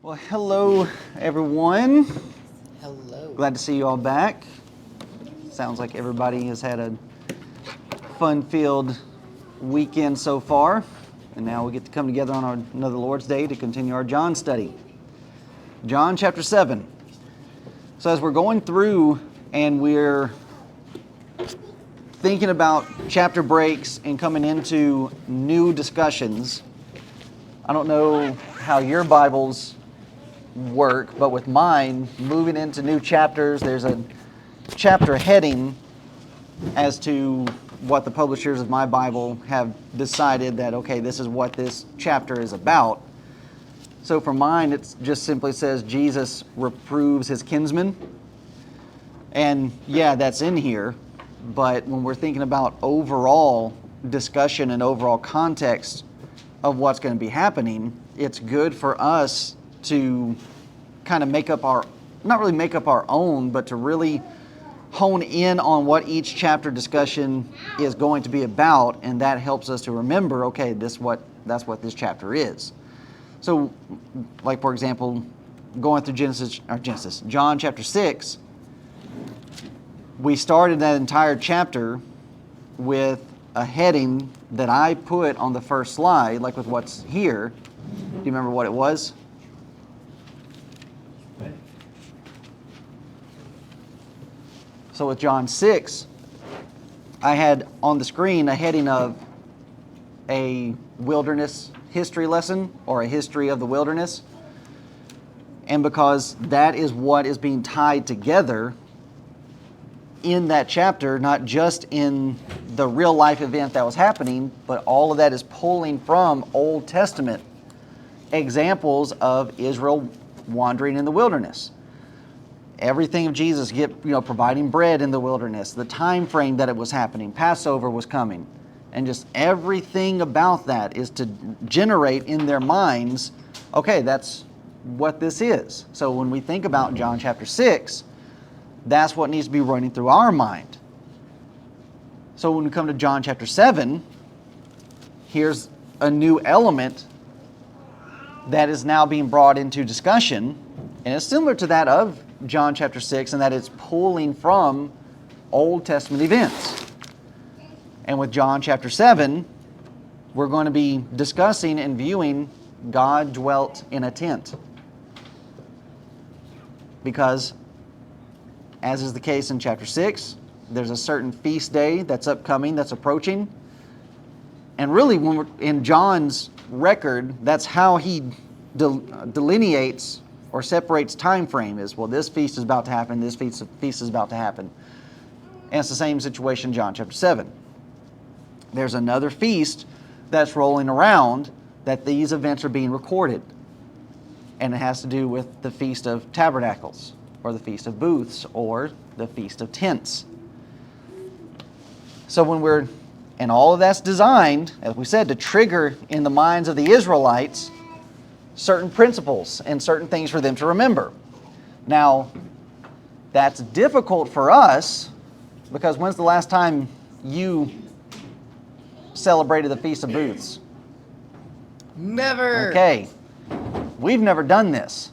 Well, hello, everyone. Hello. Glad to see you all back. Sounds like everybody has had a fun-filled weekend so far, and now we get to come together on another Lord's Day to continue our John study. John chapter 7. So as we're going through and we're thinking about chapter breaks and coming into new discussions, I don't know how your Bibles work, but with mine, moving into new chapters, there's a chapter heading as to what the publishers of my Bible have decided that, okay, this is what this chapter is about. So for mine, it just simply says Jesus reproves his kinsmen. And yeah, that's in here, but when we're thinking about overall discussion and overall context of what's going to be happening, it's good for us to kind of make up our, not really make up our own, but to really hone in on what each chapter discussion is going to be about, and that helps us to remember, okay, that's what this chapter is. So, like for example, going through John chapter 6, we started that entire chapter with a heading that I put on the first slide, like with what's here. Do you remember what it was? So with John 6, I had on the screen a heading of a wilderness history lesson, or a history of the wilderness. And because that is what is being tied together in that chapter, not just in the real life event that was happening, but all of that is pulling from Old Testament examples of Israel wandering in the wilderness. Everything of Jesus providing bread in the wilderness, the time frame that it was happening, Passover was coming, and just everything about that is to generate in their minds, okay, that's what this is. So when we think about John chapter 6, that's what needs to be running through our mind. So when we come to John chapter 7, here's a new element that is now being brought into discussion, and it's similar to that of John chapter 6, in that it's pulling from Old Testament events. And with John chapter 7, we're going to be discussing and viewing God dwelt in a tent. Because, as is the case in chapter 6, there's a certain feast day that's upcoming, that's approaching. And really, when we're in John's record, that's how he delineates or separates time frame, is, well, this feast is about to happen, this feast is about to happen. And it's the same situation in John chapter 7. There's another feast that's rolling around that these events are being recorded. And it has to do with the Feast of Tabernacles, or the Feast of Booths, or the Feast of Tents. So and all of that's designed, as we said, to trigger in the minds of the Israelites certain principles and certain things for them to remember. Now, that's difficult for us, because when's the last time you celebrated the Feast of Booths? Never. Okay. We've never done this.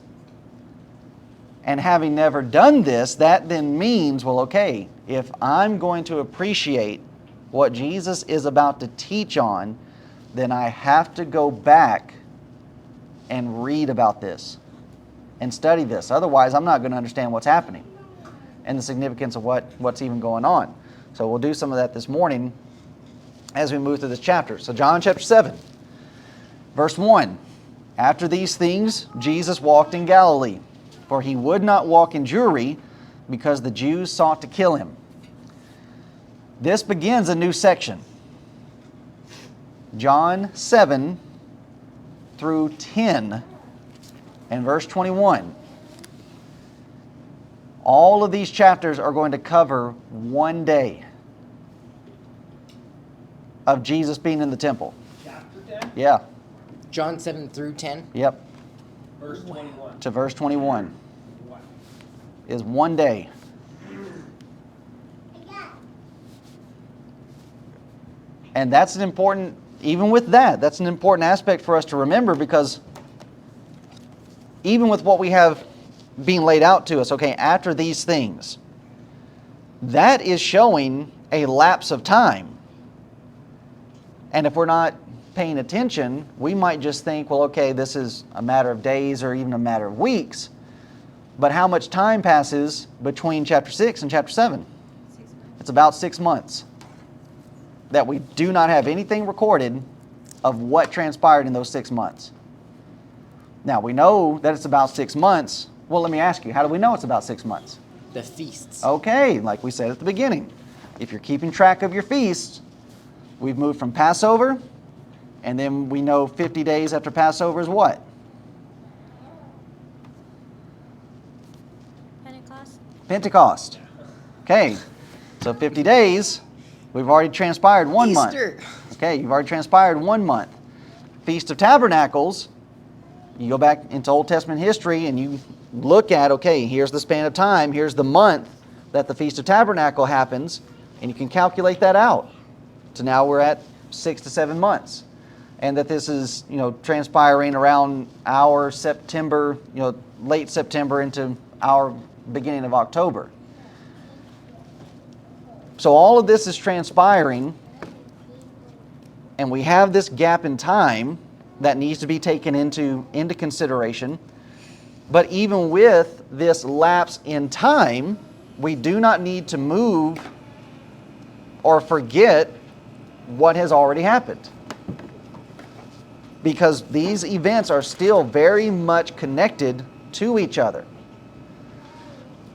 And having never done this, that then means, well, okay, if I'm going to appreciate what Jesus is about to teach on, then I have to go back and read about this and study this. Otherwise, I'm not going to understand what's happening and the significance of what's even going on. So we'll do some of that this morning as we move through this chapter. So John chapter 7, verse 1. After these things, Jesus walked in Galilee, for he would not walk in Jewry, because the Jews sought to kill him. This begins a new section. John 7 through 10 and verse 21. All of these chapters are going to cover one day of Jesus being in the temple. Chapter 10? Yeah. John 7 through 10. Yep. Verse 21. To verse 21 Wow. is one day. And that's an important, even with that, that's an important aspect for us to remember, because even with what we have being laid out to us, okay, after these things, that is showing a lapse of time. And if we're not paying attention, we might just think, well, okay, this is a matter of days or even a matter of weeks. But how much time passes between chapter 6 and chapter 7? 6 months. It's about 6 months that we do not have anything recorded of what transpired in those 6 months. Now, we know that it's about 6 months. Well, let me ask you, how do we know it's about 6 months? The feasts. Okay, like we said at the beginning, if you're keeping track of your feasts, we've moved from Passover, and then we know 50 days after Passover is what? Pentecost. Pentecost. Okay, so 50 days, we've already transpired 1 month. Easter. Okay, you've already transpired 1 month. Feast of Tabernacles, you go back into Old Testament history and you look at, okay, here's the span of time, here's the month that the Feast of Tabernacle happens, and you can calculate that out. So now we're at 6 to 7 months. And that this is, transpiring around our September, late September into our beginning of October. So all of this is transpiring, and we have this gap in time that needs to be taken into consideration. But even with this lapse in time, we do not need to move or forget what has already happened. Because these events are still very much connected to each other.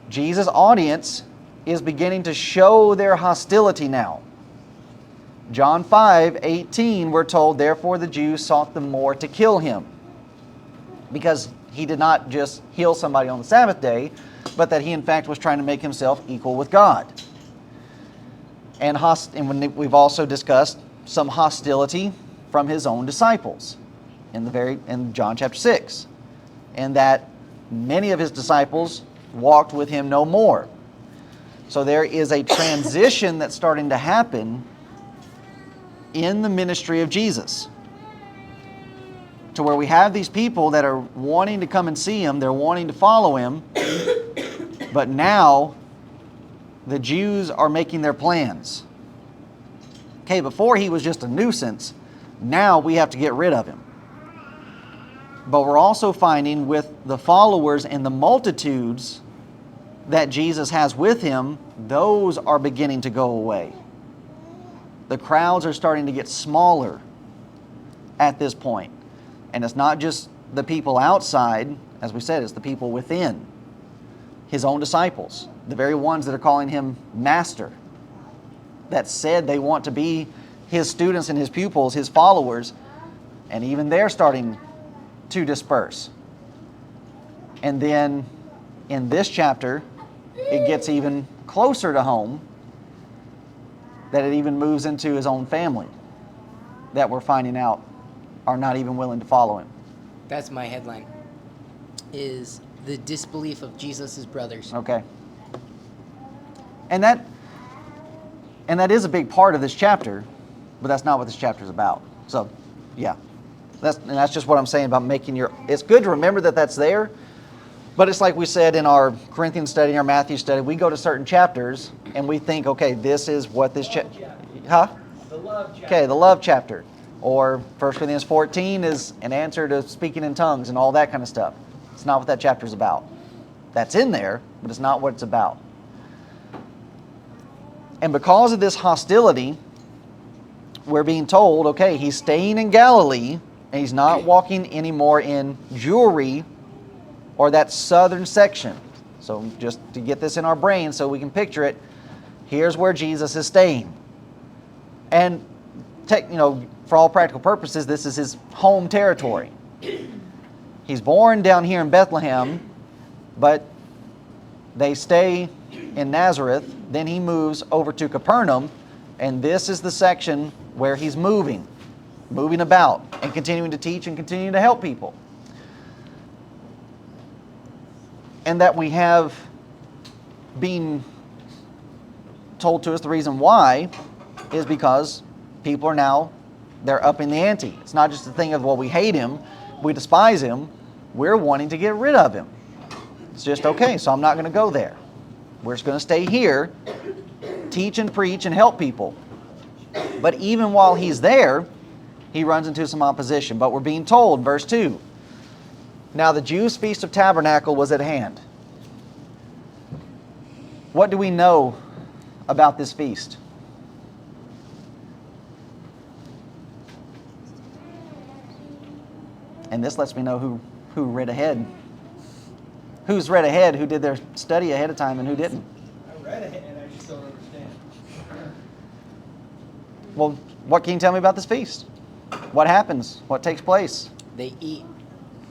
Jesus' audience is beginning to show their hostility now. John 5:18, we're told, therefore the Jews sought the more to kill him. Because he did not just heal somebody on the Sabbath day, but that he in fact was trying to make himself equal with God. And we've also discussed some hostility from his own disciples in John chapter 6. And that many of his disciples walked with him no more. So there is a transition that's starting to happen in the ministry of Jesus, to where we have these people that are wanting to come and see him, they're wanting to follow him, but now the Jews are making their plans. Okay, before he was just a nuisance, now we have to get rid of him. But we're also finding with the followers and the multitudes that Jesus has with him, those are beginning to go away. The crowds are starting to get smaller at this point. And it's not just the people outside, as we said, it's the people within. His own disciples, the very ones that are calling him master, that said they want to be his students and his pupils, his followers, and even they're starting to disperse. And then in this chapter, it gets even closer to home, that it even moves into his own family, that we're finding out are not even willing to follow him. That's my headline. Is the disbelief of Jesus' brothers. Okay. And that is a big part of this chapter, but that's not what this chapter is about. So, yeah. That's just what I'm saying about it's good to remember that that's there, but it's like we said in our Corinthians study, our Matthew study, we go to certain chapters and we think, okay, this is what this chapter. Huh? The love chapter. Okay, the love chapter. Or 1 Corinthians 14 is an answer to speaking in tongues and all that kind of stuff. It's not what that chapter is about. That's in there, but it's not what it's about. And because of this hostility, we're being told, okay, he's staying in Galilee, and he's not walking anymore in Jewry or that southern section. So just to get this in our brain so we can picture it, here's where Jesus is staying. And for all practical purposes, this is his home territory. He's born down here in Bethlehem, but they stay in Nazareth. Then he moves over to Capernaum, and this is the section where he's moving about and continuing to teach and continuing to help people. And that we have been told to us the reason why is because people are now, they're upping the ante. It's not just a thing of, well, we hate him, we despise him, we're wanting to get rid of him. It's just, okay, so I'm not going to go there. We're just going to stay here, teach and preach and help people. But even while he's there, he runs into some opposition. But we're being told, verse 2, now the Jews' Feast of Tabernacle was at hand. What do we know about this feast? And this lets me know who read ahead. Who's read ahead, who did their study ahead of time, and who didn't. I read it and I just don't understand. Well, what can you tell me about this feast? What happens? What takes place? They eat.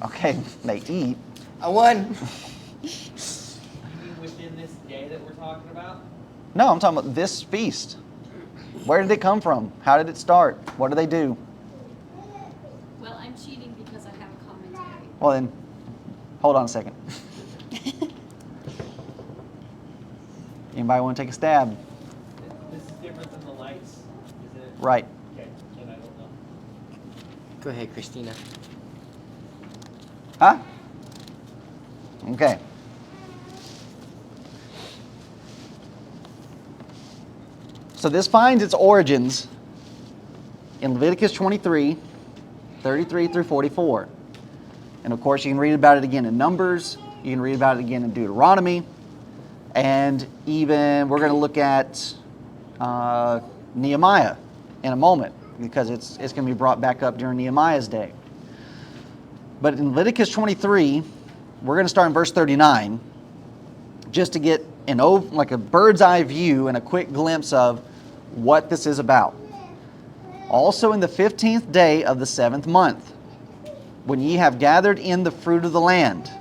Okay, they eat. I won. You mean within this day that we're talking about? No, I'm talking about this feast. Where did it come from? How did it start? What do they do? Well, I'm cheating because I have a commentary. Well then, hold on a second. Anybody want to take a stab? This is different than the lights, is it? Right. Okay, then I don't know. Go ahead, Christina. Huh? Okay. So this finds its origins in Leviticus 23, 33 through 44. And of course, you can read about it again in Numbers. You can read about it again in Deuteronomy. And even we're going to look at Nehemiah in a moment, because it's going to be brought back up during Nehemiah's day. But in Leviticus 23, we're going to start in verse 39, just to get like a bird's eye view and a quick glimpse of what this is about. Also in the 15th day of the 7th month, when ye have gathered in the fruit of the land,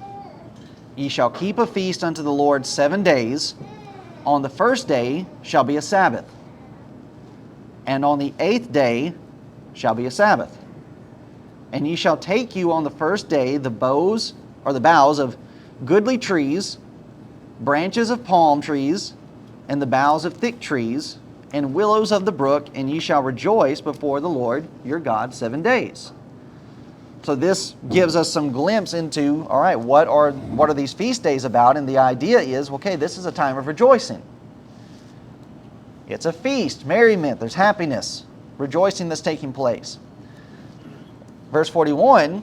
ye shall keep a feast unto the Lord 7 days. On the first day shall be a Sabbath, and on the 8th day shall be a Sabbath. And ye shall take you on the first day the boughs of goodly trees, branches of palm trees, and the boughs of thick trees, and willows of the brook, and ye shall rejoice before the Lord your God 7 days. So this gives us some glimpse into, all right, what are these feast days about? And the idea is, okay, this is a time of rejoicing. It's a feast, merriment, there's happiness, rejoicing that's taking place. Verse 41,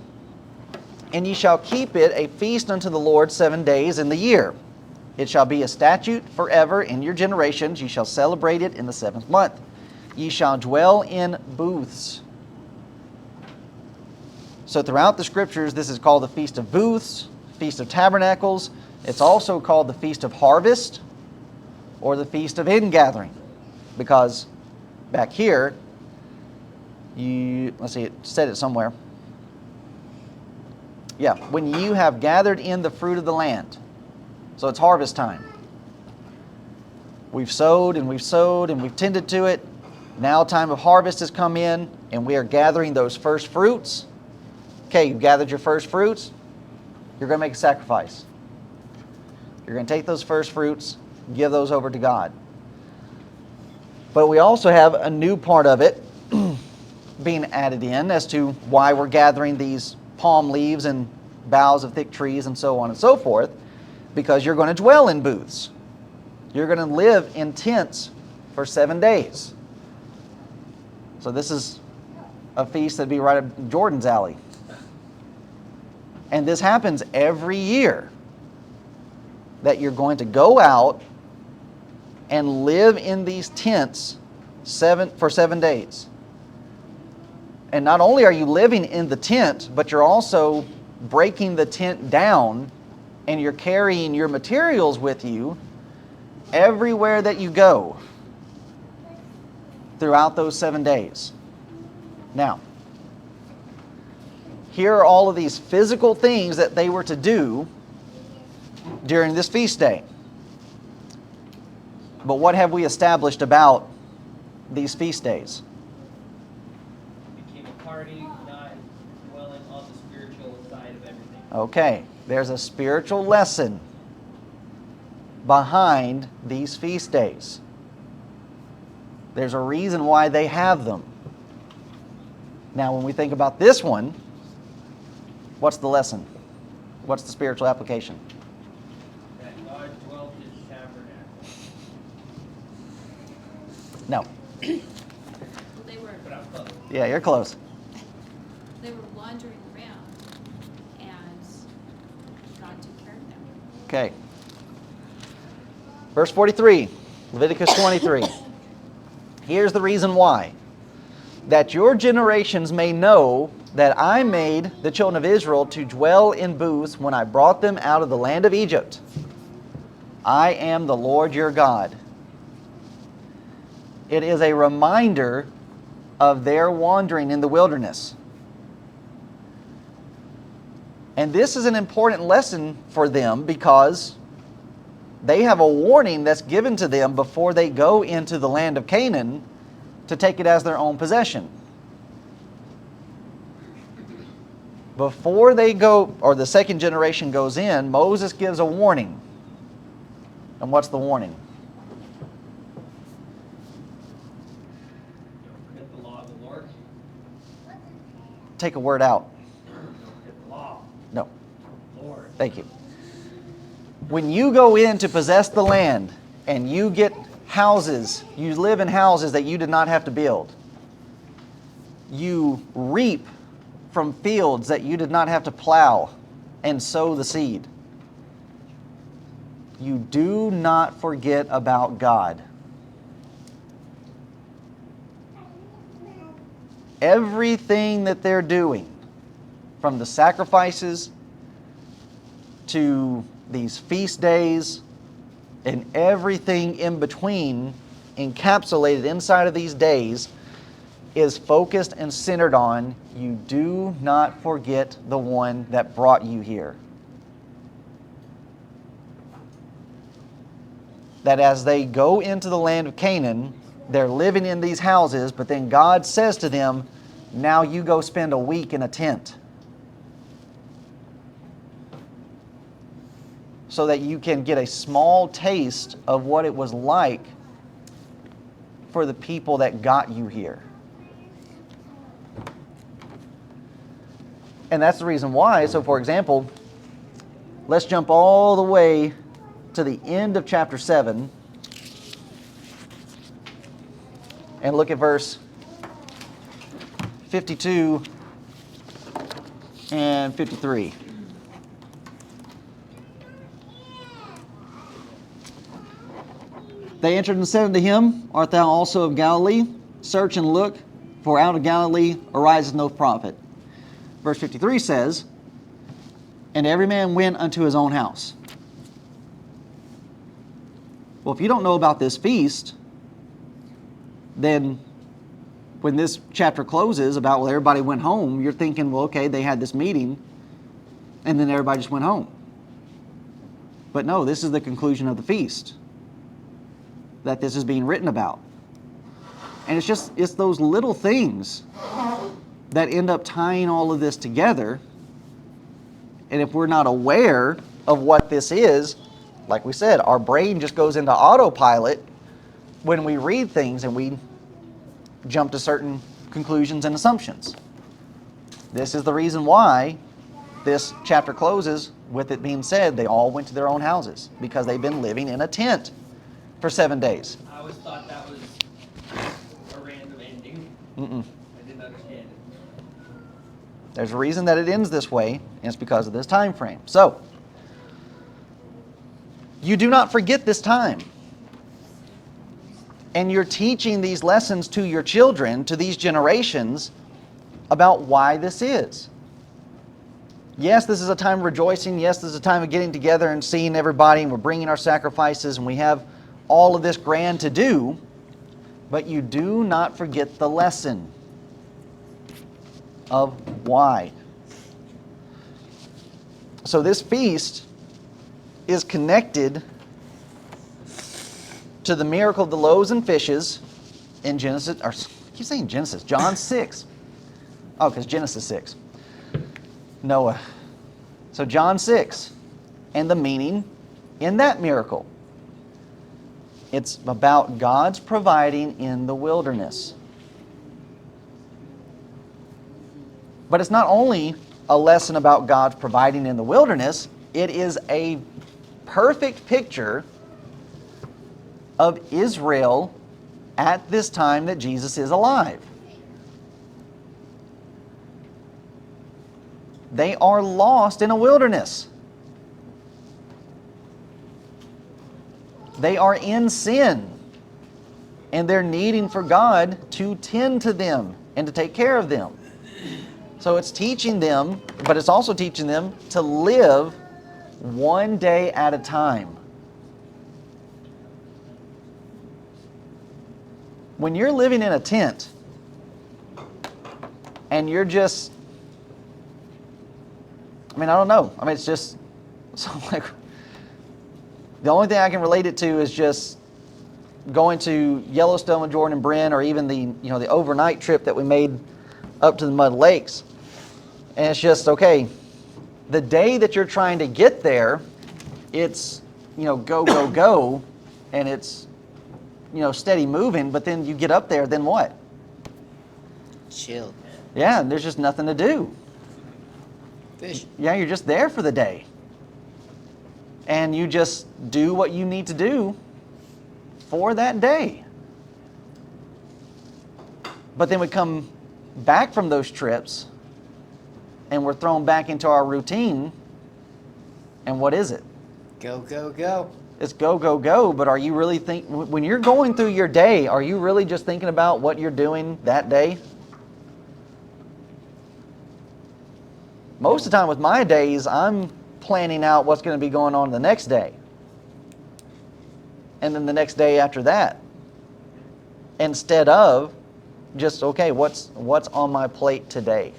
and ye shall keep it a feast unto the Lord 7 days in the year. It shall be a statute forever in your generations. Ye shall celebrate it in the 7th month. Ye shall dwell in booths. So throughout the scriptures, this is called the Feast of Booths, Feast of Tabernacles. It's also called the Feast of Harvest or the Feast of Ingathering, because back here, let's see, it said it somewhere. Yeah, when you have gathered in the fruit of the land. So it's harvest time. We've sowed and we've tended to it. Now time of harvest has come in, and we are gathering those first fruits. Okay, you've gathered your first fruits. You're going to make a sacrifice. You're going to take those first fruits, give those over to God. But we also have a new part of it being added in as to why we're gathering these palm leaves and boughs of thick trees and so on and so forth, because you're going to dwell in booths. You're going to live in tents for 7 days. So this is a feast that'd be right up Jordan's alley. And this happens every year, that you're going to go out and live in these tents for 7 days. And not only are you living in the tent, but you're also breaking the tent down, and you're carrying your materials with you everywhere that you go throughout those 7 days. Now, here are all of these physical things that they were to do during this feast day. But what have we established about these feast days? It became a party, not dwelling on the spiritual side of everything. Okay, there's a spiritual lesson behind these feast days. There's a reason why they have them. Now, when we think about this one, what's the lesson? What's the spiritual application? That God dwelt in tabernacle. No. Well, they were But I'm close. Yeah, you're close. wandering around, and God took care of them. Okay. Verse 43, Leviticus 23. Here's the reason why. That your generations may know that I made the children of Israel to dwell in booths when I brought them out of the land of Egypt. I am the Lord your God. It is a reminder of their wandering in the wilderness. And this is an important lesson for them because they have a warning that's given to them before they go into the land of Canaan to take it as their own possession. Before they go, or the second generation goes in, Moses gives a warning. And what's the warning? Don't forget the law of the Lord. Take a word out. Don't forget the law. No. Lord. Thank you. When you go in to possess the land and you get houses, you live in houses that you did not have to build. You reap from fields that you did not have to plow and sow the seed. You do not forget about God. Everything that they're doing, from the sacrifices to these feast days and everything in between, encapsulated inside of these days, is focused and centered on you do not forget the one that brought you here. That as they go into the land of Canaan, they're living in these houses, but then God says to them, now you go spend a week in a tent, so that you can get a small taste of what it was like for the people that got you here. And that's the reason why. So for example, let's jump all the way to the end of chapter 7 and look at verse 52 and 53. They answered and said unto him, art thou also of Galilee? Search and look, for out of Galilee ariseth no prophet. Verse 53 says, and every man went unto his own house. Well, if you don't know about this feast, then when this chapter closes about, well, everybody went home, you're thinking, well, okay, they had this meeting, and then everybody just went home. But no, this is the conclusion of the feast that this is being written about. And it's those little things that end up tying all of this together. And if we're not aware of what this is, like we said, our brain just goes into autopilot when we read things and we jump to certain conclusions and assumptions. This is the reason why this chapter closes with it being said they all went to their own houses, because they've been living in a tent for 7 days. I always thought that was a random ending. Mm-mm. I didn't understand it. There's a reason that it ends this way, and it's because of this time frame. So, you do not forget this time. And you're teaching these lessons to your children, to these generations, about why this is. Yes, this is a time of rejoicing. Yes, this is a time of getting together and seeing everybody, and we're bringing our sacrifices, and we have all of this grand to do. But you do not forget the lesson of why. So this feast is connected to the miracle of the loaves and fishes in Genesis, or I keep saying Genesis, John 6. Oh, because Genesis 6. Noah. So John 6, and the meaning in that miracle. It's about God's providing in the wilderness. But it's not only a lesson about God's providing in the wilderness, it is a perfect picture of Israel at this time that Jesus is alive. They are lost in a wilderness. They are in sin. And they're needing for God to tend to them and to take care of them. So it's teaching them, but it's also teaching them to live one day at a time. When you're living in a tent and you're just, I don't know. It's just, so like, the only thing I can relate it to is just going to Yellowstone with Jordan and Bryn, or even the overnight trip that we made up to the Mud Lakes. And it's just, okay, the day that you're trying to get there, it's, go, go, go, and it's, steady moving, but then you get up there, then what? Chill. Yeah, there's just nothing to do. Fish. Yeah, you're just there for the day. And you just do what you need to do for that day. But then we come back from those trips and we're thrown back into our routine. And what is it? Go, go, go. It's go, go, go. But are you really when you're going through your day, are you really just thinking about what you're doing that day? Most of the time with my days, I'm planning out what's going to be going on the next day. And then the next day after that. Instead of just, okay, what's on my plate today?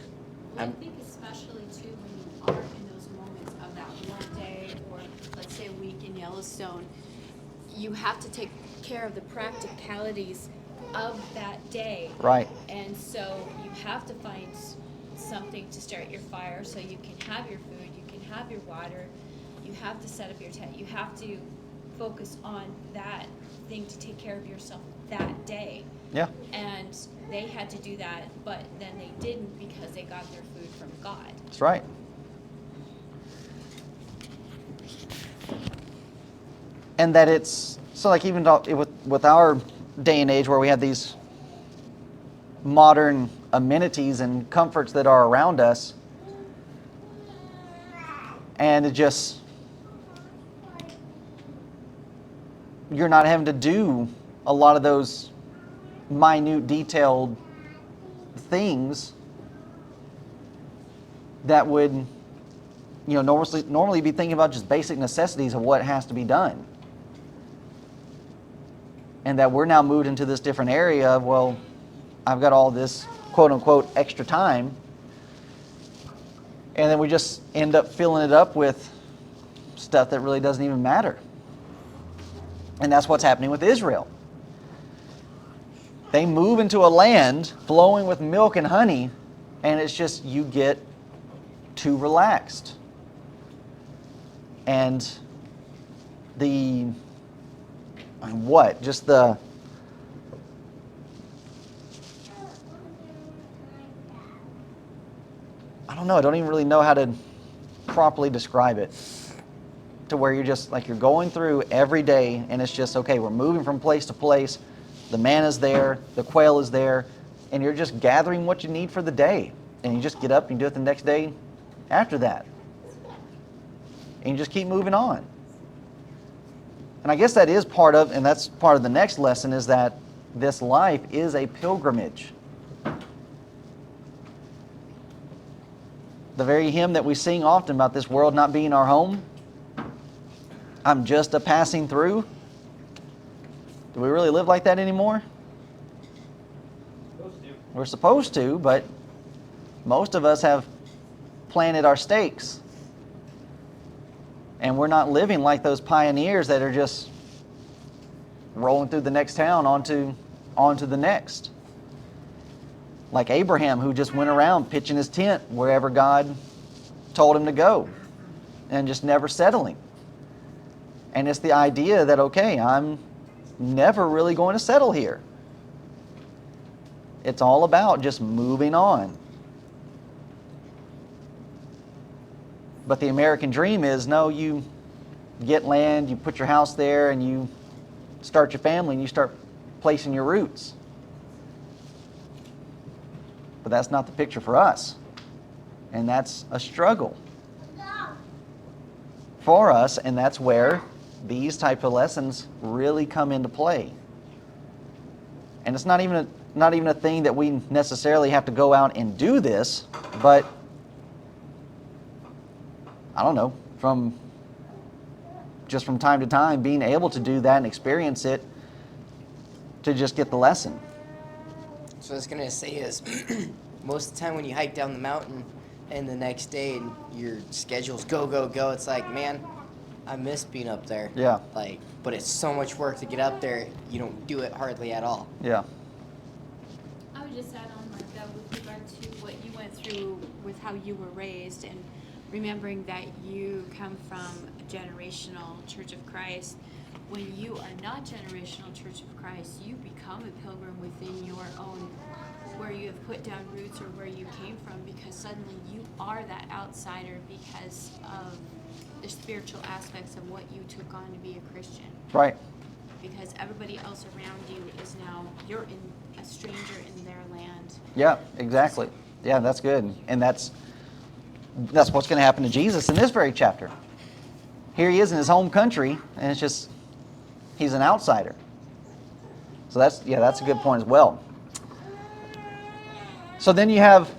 I think especially too when you are in those moments of that one day, or let's say a week in Yellowstone, you have to take care of the practicalities of that day. Right. And so you have to find something to start your fire so you can have your food, you can have your water, you have to set up your tent, you have to focus on that thing to take care of yourself that day. Yeah. And they had to do that, but then they didn't because they got their food from God. That's right. And that it's, so like even with our day and age where we have these modern amenities and comforts that are around us, and it just, you're not having to do a lot of those minute, detailed things that would, normally be thinking about just basic necessities of what has to be done. And that we're now moved into this different area of, well, I've got all this quote-unquote extra time, and then we just end up filling it up with stuff that really doesn't even matter. And that's what's happening with Israel. They move into a land flowing with milk and honey, and it's just you get too relaxed. And I don't know, I don't even really know how to properly describe it. To where you're just like, you're going through every day and it's just, okay, we're moving from place to place. The manna's there, the quail is there, and you're just gathering what you need for the day. And you just get up and you do it the next day after that. And you just keep moving on. And I guess that is part of, and that's part of the next lesson, is that this life is a pilgrimage. The very hymn that we sing often about this world not being our home, I'm just a passing through. Do we really live like that anymore? We're supposed to, but most of us have planted our stakes. And we're not living like those pioneers that are just rolling through the next town onto the next. Like Abraham, who just went around pitching his tent wherever God told him to go and just never settling. And it's the idea that, okay, I'm never really going to settle here. It's all about just moving on. But the American dream is, no, you get land, you put your house there, and you start your family, and you start placing your roots. But that's not the picture for us. And that's a struggle for us, and that's where these type of lessons really come into play. And it's not even a thing that we necessarily have to go out and do this, but I don't know, from time to time, being able to do that and experience it to just get the lesson. So what I was gonna say is, most of the time when you hike down the mountain and the next day and your schedule's go, go, go, it's like, man, I miss being up there. Yeah. Like, but it's so much work to get up there, you don't do it hardly at all. Yeah. I would just add on like that with regard to what you went through with how you were raised and remembering that you come from a generational Church of Christ. When you are not generational Church of Christ, you become a pilgrim within your own, where you have put down roots or where you came from, because suddenly you are that outsider because of the spiritual aspects of what you took on to be a Christian. Right. Because everybody else around you is now, you're a stranger in their land. Yeah, exactly. Yeah, that's good. And that's what's going to happen to Jesus in this very chapter. Here he is in his home country, and it's just, he's an outsider. So that's a good point as well. So then you have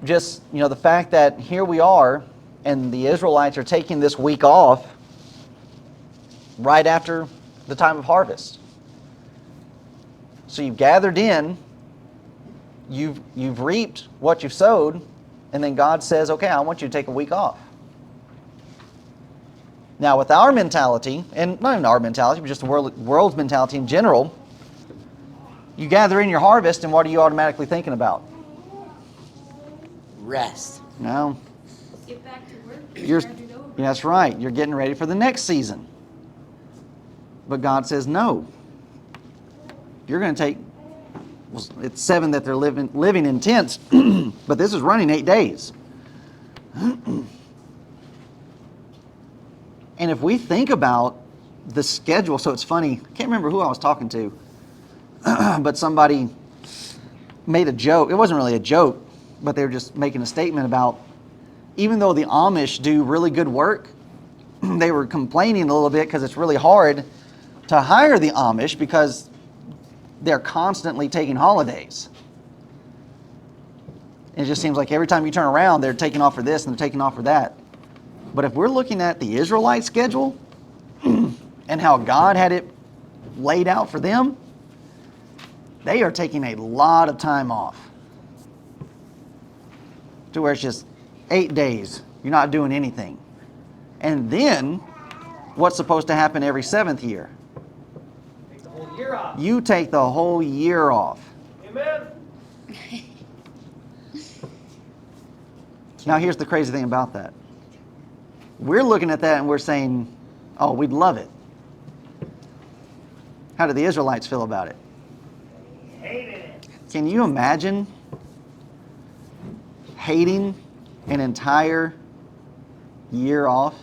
just, the fact that here we are, and the Israelites are taking this week off right after the time of harvest. So you've gathered in, you've reaped what you've sowed, and then God says, okay, I want you to take a week off. Now with our mentality, and not even our mentality, but just the world's mentality in general, you gather in your harvest, and what are you automatically thinking about? Rest. No. Get back to work. That's right. You're getting ready for the next season. But God says, no. You're going to take, well, it's 7 that they're living in tents, but this is running 8 days. And if we think about the schedule, so it's funny, I can't remember who I was talking to, but somebody made a joke. It wasn't really a joke, but they were just making a statement about, even though the Amish do really good work, they were complaining a little bit because it's really hard to hire the Amish because they're constantly taking holidays. It just seems like every time you turn around, they're taking off for this and they're taking off for that. But if we're looking at the Israelite schedule and how God had it laid out for them, they are taking a lot of time off. To where it's just 8 days, you're not doing anything. And then, what's supposed to happen every 7th year? Take the whole year off. You take the whole year off. Amen. Now here's the crazy thing about that. We're looking at that and we're saying, oh, we'd love it. How do the Israelites feel about it? Hated it. Can you imagine hating an entire year off?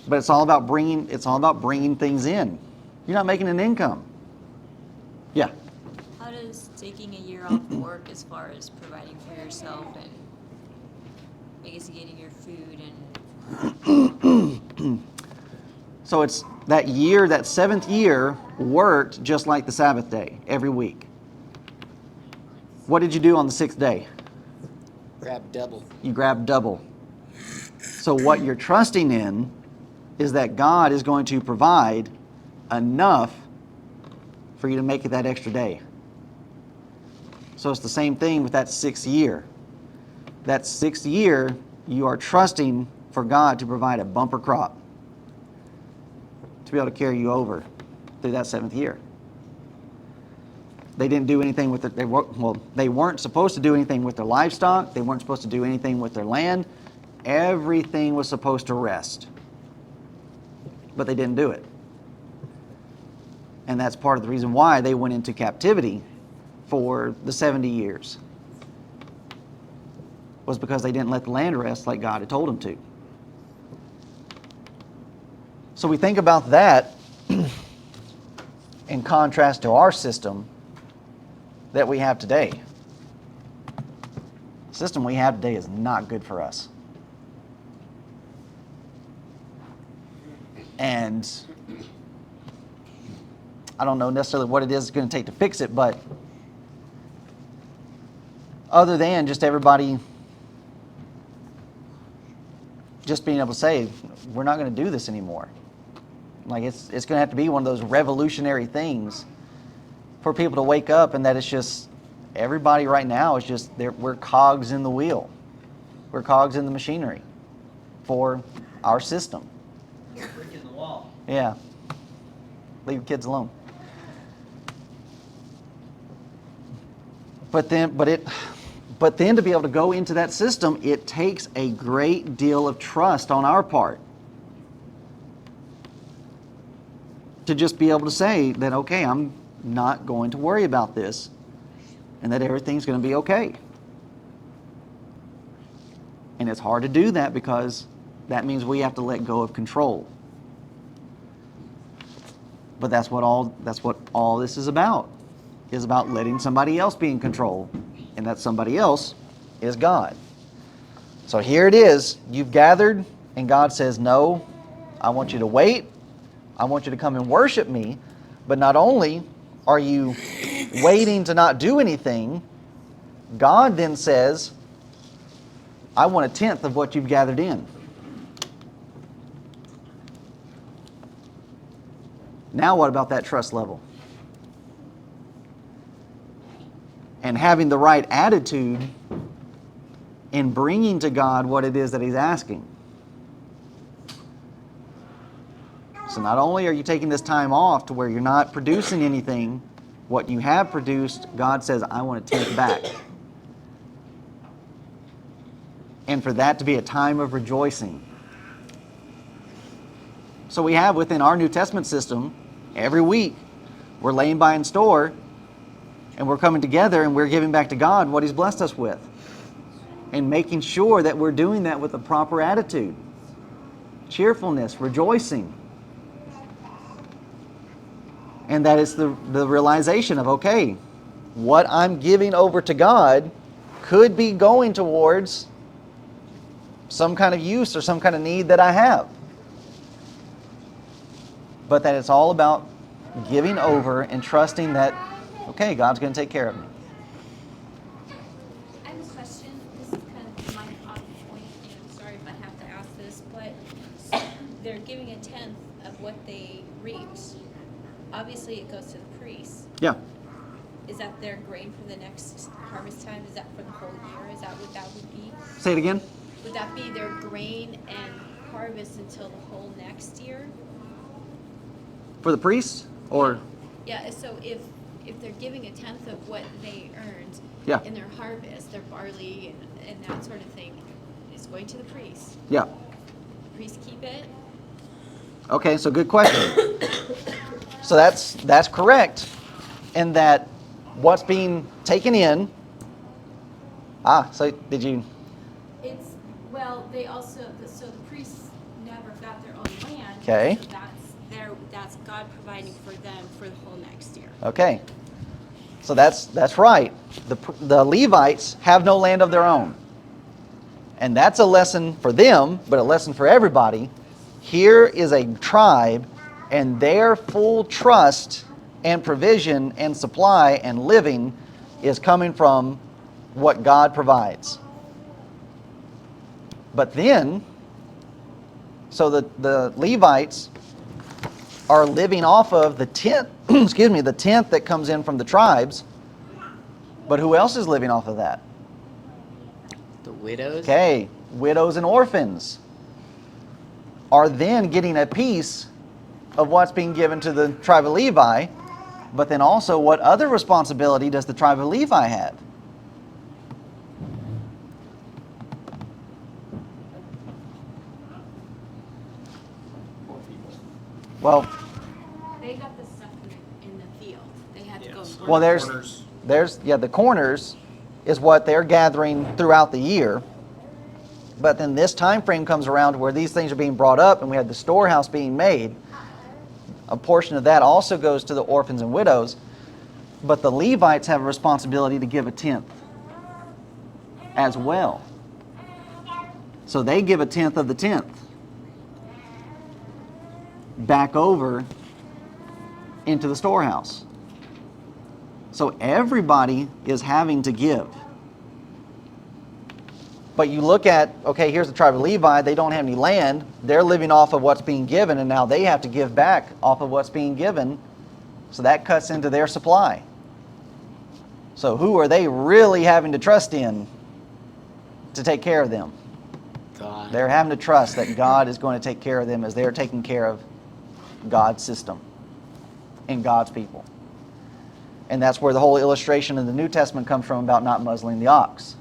But it's all about bringing things in. You're not making an income. Yeah. How does taking a year off work as far as providing for yourself and I guess getting your food and So it's that year, that 7th year, worked just like the Sabbath day every week. What did you do on the 6th day? Grab double. You grabbed double. So what you're trusting in is that God is going to provide enough for you to make it that extra day. So it's the same thing with that 6th year. That 6th year, you are trusting for God to provide a bumper crop to be able to carry you over through that 7th year. They didn't do anything with it. They weren't supposed to do anything with their livestock. They weren't supposed to do anything with their land. Everything was supposed to rest. But they didn't do it. And that's part of the reason why they went into captivity for the 70 years. was because they didn't let the land rest like God had told them to. So we think about that in contrast to our system that we have today. The system we have today is not good for us. And I don't know necessarily what it is going to take to fix it, but other than just everybody just being able to say, we're not going to do this anymore. Like it's going to have to be one of those revolutionary things for people to wake up, and that it's just everybody right now is just we're cogs in the wheel. We're cogs in the machinery for our system. Brick in the wall. Yeah. Leave kids alone. But then to be able to go into that system, it takes a great deal of trust on our part. To just be able to say that, okay, I'm not going to worry about this, and that everything's going to be okay. And it's hard to do that because that means we have to let go of control. But that's what all this is about letting somebody else be in control, and that somebody else is God. So here it is, you've gathered, and God says, no, I want you to wait, I want you to come and worship me, but not only are you waiting to not do anything, God then says, I want 1/10 of what you've gathered in. Now what about that trust level? And having the right attitude in bringing to God what it is that He's asking. So not only are you taking this time off to where you're not producing anything, what you have produced, God says, I want to take back. And for that to be a time of rejoicing. So we have within our New Testament system, every week, we're laying by in store, and we're coming together and we're giving back to God what He's blessed us with. And making sure that we're doing that with a proper attitude. Cheerfulness, rejoicing. And that is the realization of, okay, what I'm giving over to God could be going towards some kind of use or some kind of need that I have. But that it's all about giving over and trusting that, okay, God's going to take care of me. I have a question. This is kind of my off point, and I'm sorry if I have to ask this, but they're giving 1/10 of what they reaped. Obviously, it goes to the priests. Yeah. Is that their grain for the next harvest time? Is that for the whole year? Is that what that would be? Say it again. Would that be their grain and harvest until the whole next year? For the priests? Or, Yeah, so if they're giving 1/10 of what they earned Yeah. in their harvest, their barley and that sort of thing, is going to the priest. yeah. The priests keep it. Okay, so good question. So that's correct in that what's being taken in. So did you? It's, well, they also, so the priests never got their own land. Okay. So that's God providing for them for the whole next year. Okay. So that's right. The Levites have no land of their own. And that's a lesson for them, but a lesson for everybody. Here is a tribe, and their full trust and provision and supply and living is coming from what God provides. But then, so the Levites are living off of the 10th, the 10th that comes in from the tribes. But who else is living off of that? The widows? Okay, widows and orphans are then getting a piece of what's being given to the tribe of Levi, but then also what other responsibility does the tribe of Levi have? Well, They got the stuff in the field. They had to go. Yes. and well, Corners. there's the corners is what they're gathering throughout the year, But then this time frame comes around where these things are being brought up and we had the storehouse being made. A portion of that also goes to the orphans and widows. But the Levites have a responsibility to give a tenth as well. So they give a tenth of the tenth back over into the storehouse. So everybody is having to give. But you look at, okay, here's the tribe of Levi, they don't have any land, they're living off of what's being given, and now they have to give back off of what's being given, so that cuts into their supply. So who are they really having to trust in to take care of them? God. They're having to trust that God is going to take care of them as they're taking care of God's system and God's people. And that's where the whole illustration in the New Testament comes from about not muzzling the ox.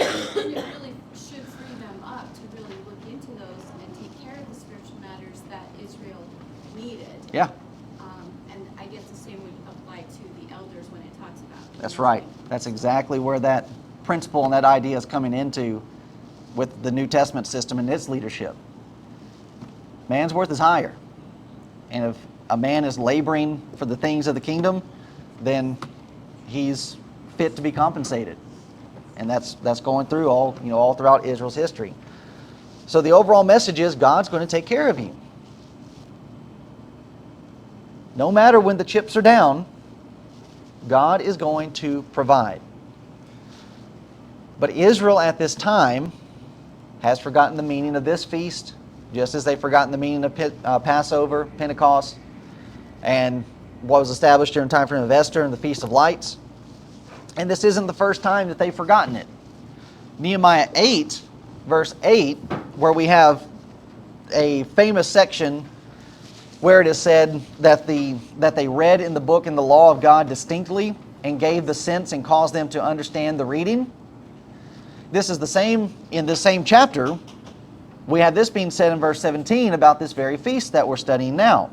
It really should free them up to really look into those and take care of the spiritual matters that Israel needed. Yeah, And I guess the same would apply to the elders when it talks about. that's right. That's exactly where that principle and that idea is coming into with the New Testament system and its leadership. Man's worth is higher. And if a man is laboring for the things of the kingdom, then he's fit to be compensated. And that's going through all throughout Israel's history. So the overall message is God's going to take care of you. No matter when the chips are down, God is going to provide. But Israel at this time has forgotten the meaning of this feast, just as they've forgotten the meaning of Passover, Pentecost, and what was established during the time frame of Esther and the Feast of Lights. And this isn't the first time that they've forgotten it. Nehemiah 8, verse 8, where we have a famous section where it is said that they read in the book in the law of God distinctly and gave the sense and caused them to understand the reading. This is the same in this same chapter. We have this being said in verse 17 about this very feast that we're studying now.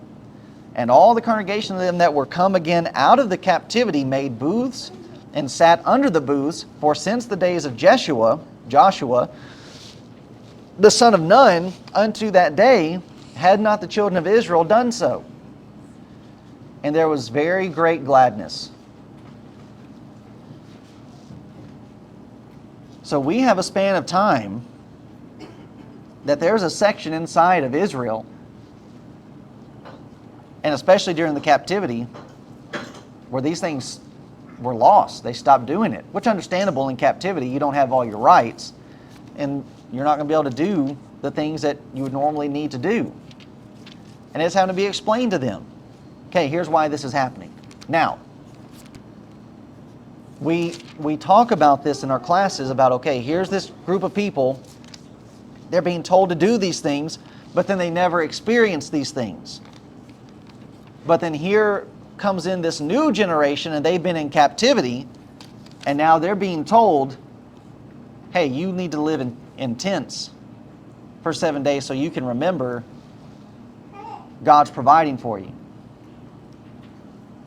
And all the congregation of them that were come again out of the captivity made booths and sat under the booths, for since the days of Joshua, the son of Nun, unto that day, had not the children of Israel done so. And there was very great gladness. So we have a span of time that there's a section inside of Israel, and especially during the captivity, where these things were lost. They stopped doing it, which is understandable. In captivity, you don't have all your rights, and you're not going to be able to do the things that you would normally need to do. And it's having to be explained to them. Okay, here's why this is happening. Now, we talk about this in our classes about, okay, here's this group of people. They're being told to do these things, but then they never experience these things. But then here comes in this new generation, and they've been in captivity, and now they're being told, hey, you need to live in tents for 7 days so you can remember God's providing for you.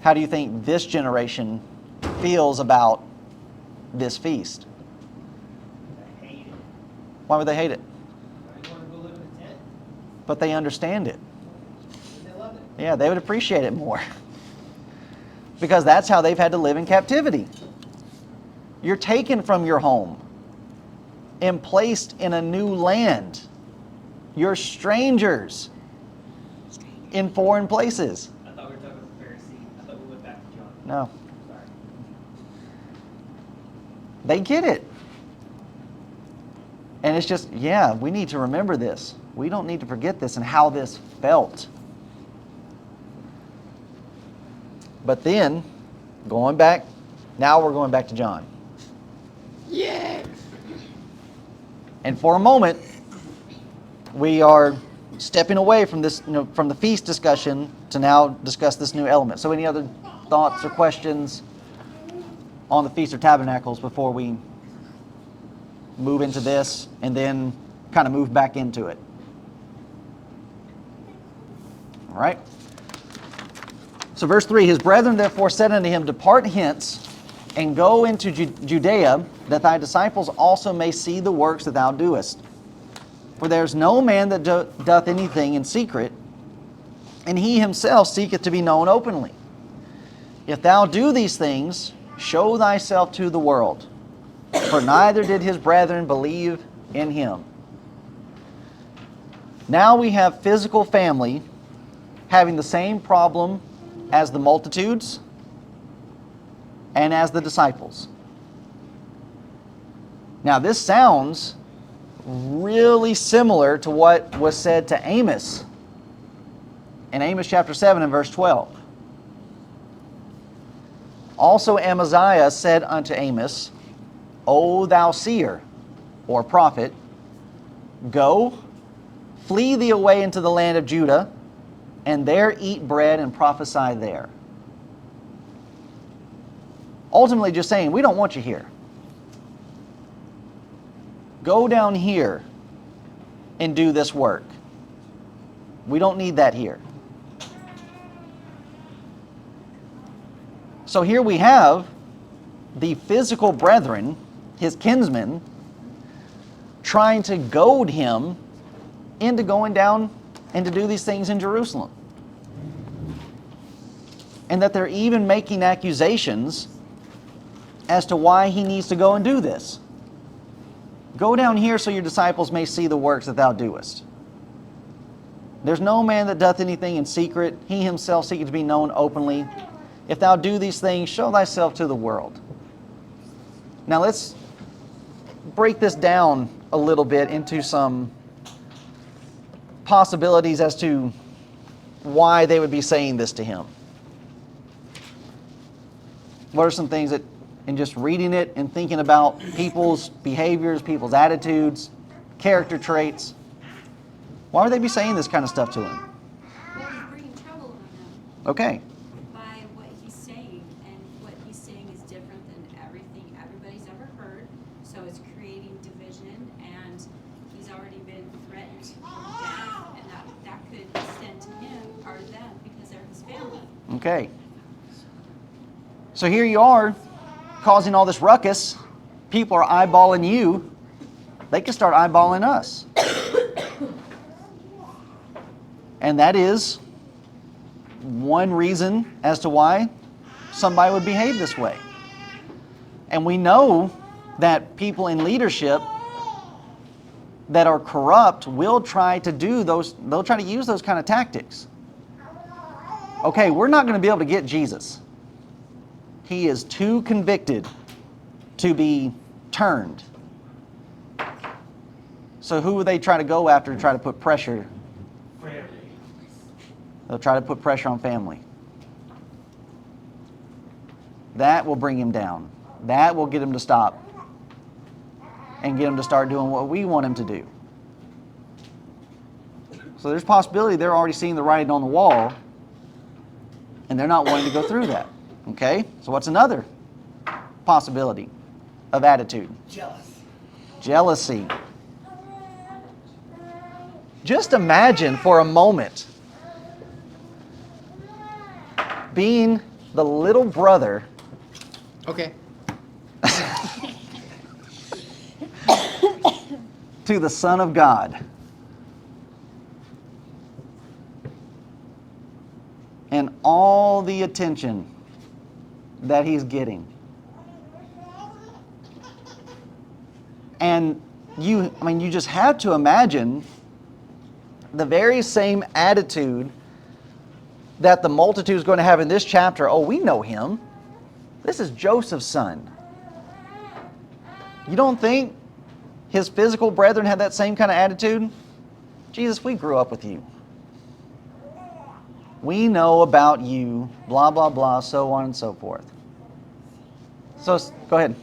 How do you think this generation feels about this feast? I hate it. Why would they hate it? I want to go live in a tent. But they understand it. They love it. Yeah, they would appreciate it more. Because that's how they've had to live in captivity. You're taken from your home and placed in a new land. You're strangers in foreign places. I thought we were talking about the Pharisee. I thought we went back to John. No, Sorry. they get it. And it's just, yeah, we need to remember this. We don't need to forget this and how this felt. But then, going back, now we're going back to John. Yeah. And for a moment, we are stepping away from this, from the feast discussion to now discuss this new element. So any other thoughts or questions on the Feast of Tabernacles before we move into this and then kind of move back into it? All right. So verse 3, his brethren therefore said unto him, depart hence and go into Judea that thy disciples also may see the works that thou doest. For there is no man that doth anything in secret, and he himself seeketh to be known openly. If thou do these things, show thyself to the world, for neither did his brethren believe in him. Now we have physical family having the same problem as the multitudes and as the disciples. Now this sounds really similar to what was said to Amos in Amos chapter 7 and verse 12. Also Amaziah said unto Amos, O thou seer, or prophet, go, flee thee away into the land of Judah, and there eat bread and prophesy there. Ultimately just saying, we don't want you here. Go down here and do this work. We don't need that here. So here we have the physical brethren, his kinsmen, trying to goad him into going down and to do these things in Jerusalem. And that they're even making accusations as to why he needs to go and do this. Go down here so your disciples may see the works that thou doest. There's no man that doth anything in secret, he himself seeketh to be known openly. If thou do these things, show thyself to the world. Now let's break this down a little bit into some possibilities as to why they would be saying this to him. What are some things that, in just reading it and thinking about people's behaviors, people's attitudes, character traits, why would they be saying this kind of stuff to him? Well, he's bringing trouble on them Okay. by what he's saying, and what he's saying is different than everything everybody's ever heard. So it's creating division, and he's already been threatened with death, and that could extend to him or them because they're his family. Okay. So here you are, causing all this ruckus. People are eyeballing you. They can start eyeballing us. And that is one reason as to why somebody would behave this way. And we know that people in leadership that are corrupt will try to do those, they'll try to use those kind of tactics. Okay, we're not going to be able to get Jesus. He is too convicted to be turned. So who would they try to go after to try to put pressure? Family. They'll try to put pressure on family. That will bring him down. That will get him to stop and get him to start doing what we want him to do. So there's possibility they're already seeing the writing on the wall and they're not wanting to go through that. Okay? So what's another possibility of attitude? Jealousy. Just imagine for a moment being the little brother Okay. to the Son of God. And all the attention that he's getting. And you just have to imagine the very same attitude that the multitude is going to have in this chapter. Oh, we know him. This is Joseph's son. You don't think his physical brethren had that same kind of attitude? Jesus, we grew up with you. We know about you, blah, blah, blah, so on and so forth. So, go ahead.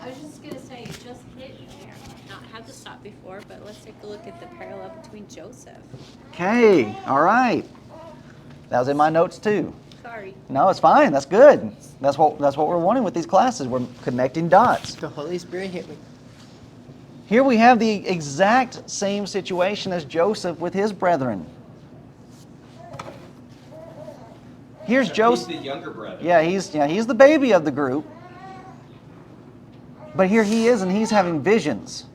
I was just going to say, it just hit me there. Not had to stop before, but let's take a look at the parallel between Joseph. Okay, all right. That was in my notes too. Sorry. No, it's fine. That's good. That's what we're wanting with these classes. We're connecting dots. The Holy Spirit hit me. Here we have the exact same situation as Joseph with his brethren. Here's Joseph. He's the younger brother. Yeah, he's the baby of the group. But here he is, and he's having visions.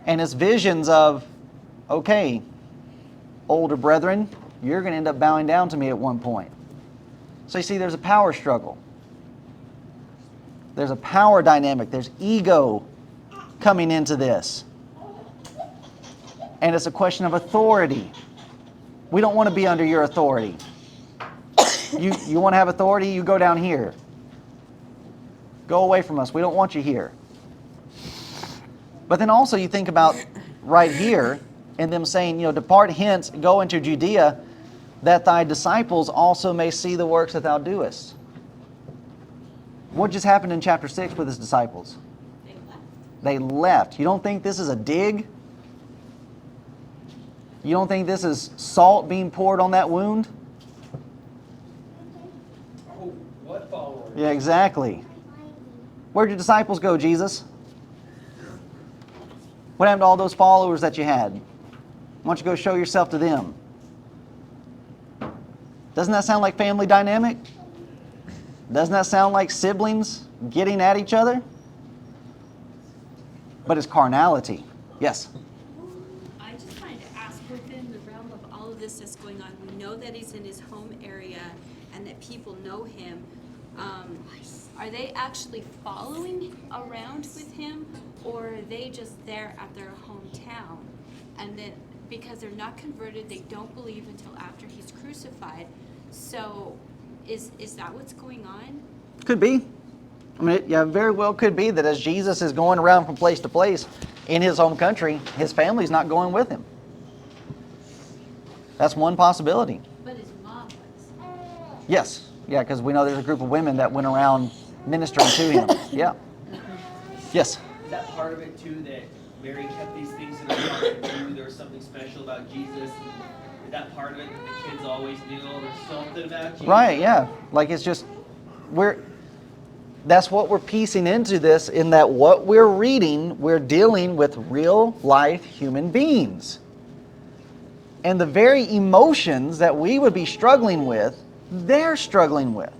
And it's visions of, okay, older brethren, you're going to end up bowing down to me at one point. So you see, there's a power struggle. There's a power dynamic. There's ego coming into this. And it's a question of authority. We don't want to be under your authority. You want to have authority, you go down here. Go away from us. We don't want you here. But then also you think about right here and them saying, depart hence, go into Judea, that thy disciples also may see the works that thou doest. What just happened in chapter 6 with his disciples? They left. You don't think this is a dig? You don't think this is salt being poured on that wound? Oh, what followers? Yeah, exactly. Where'd your disciples go, Jesus? What happened to all those followers that you had? Why don't you go show yourself to them? Doesn't that sound like family dynamic? Doesn't that sound like siblings getting at each other? But it's carnality. Yes? I just wanted to ask, within the realm of all of this that's going on, we know that he's in his home area and that people know him. Are they actually following around with him, or are they just there at their hometown? And that because they're not converted, they don't believe until after he's crucified. So is that what's going on? Could be. I mean, it very well could be that as Jesus is going around from place to place in his home country, his family's not going with him. That's one possibility. But his mom was. Yes. Yeah, because we know there's a group of women that went around ministering to him. Yeah. Yes. Is that part of it too, that Mary kept these things in her heart and knew there was something special about Jesus? Is that part of it, that the kids always knew there's something about Jesus? Right, yeah. Like it's just, that's what we're piecing into this, in that what we're reading, we're dealing with real life human beings. And the very emotions that we would be struggling with, they're struggling with.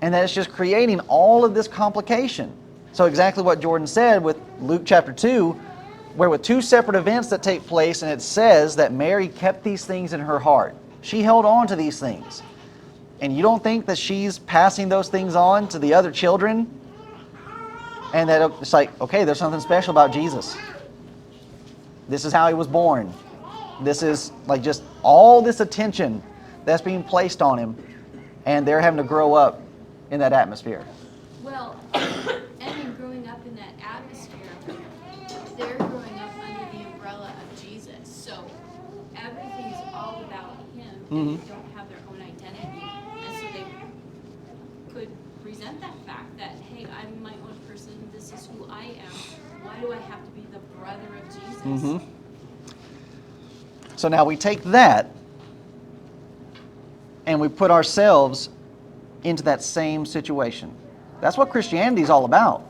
And that it's just creating all of this complication. So exactly what Jordan said with Luke chapter 2, where with two separate events that take place, and it says that Mary kept these things in her heart. She held on to these things. And you don't think that she's passing those things on to the other children? And that it's like, okay, there's something special about Jesus. This is how he was born. This is like just all this attention that's being placed on him. And they're having to grow up in that atmosphere. Well, and in growing up in that atmosphere, they're growing up under the umbrella of Jesus. So everything is all about him, and they don't have their own identity. And so they could resent that fact that, hey, I'm my own person, this is who I am. Why do I have to be the brother of Jesus? So now we take that and we put ourselves into that same situation. That's what Christianity is all about.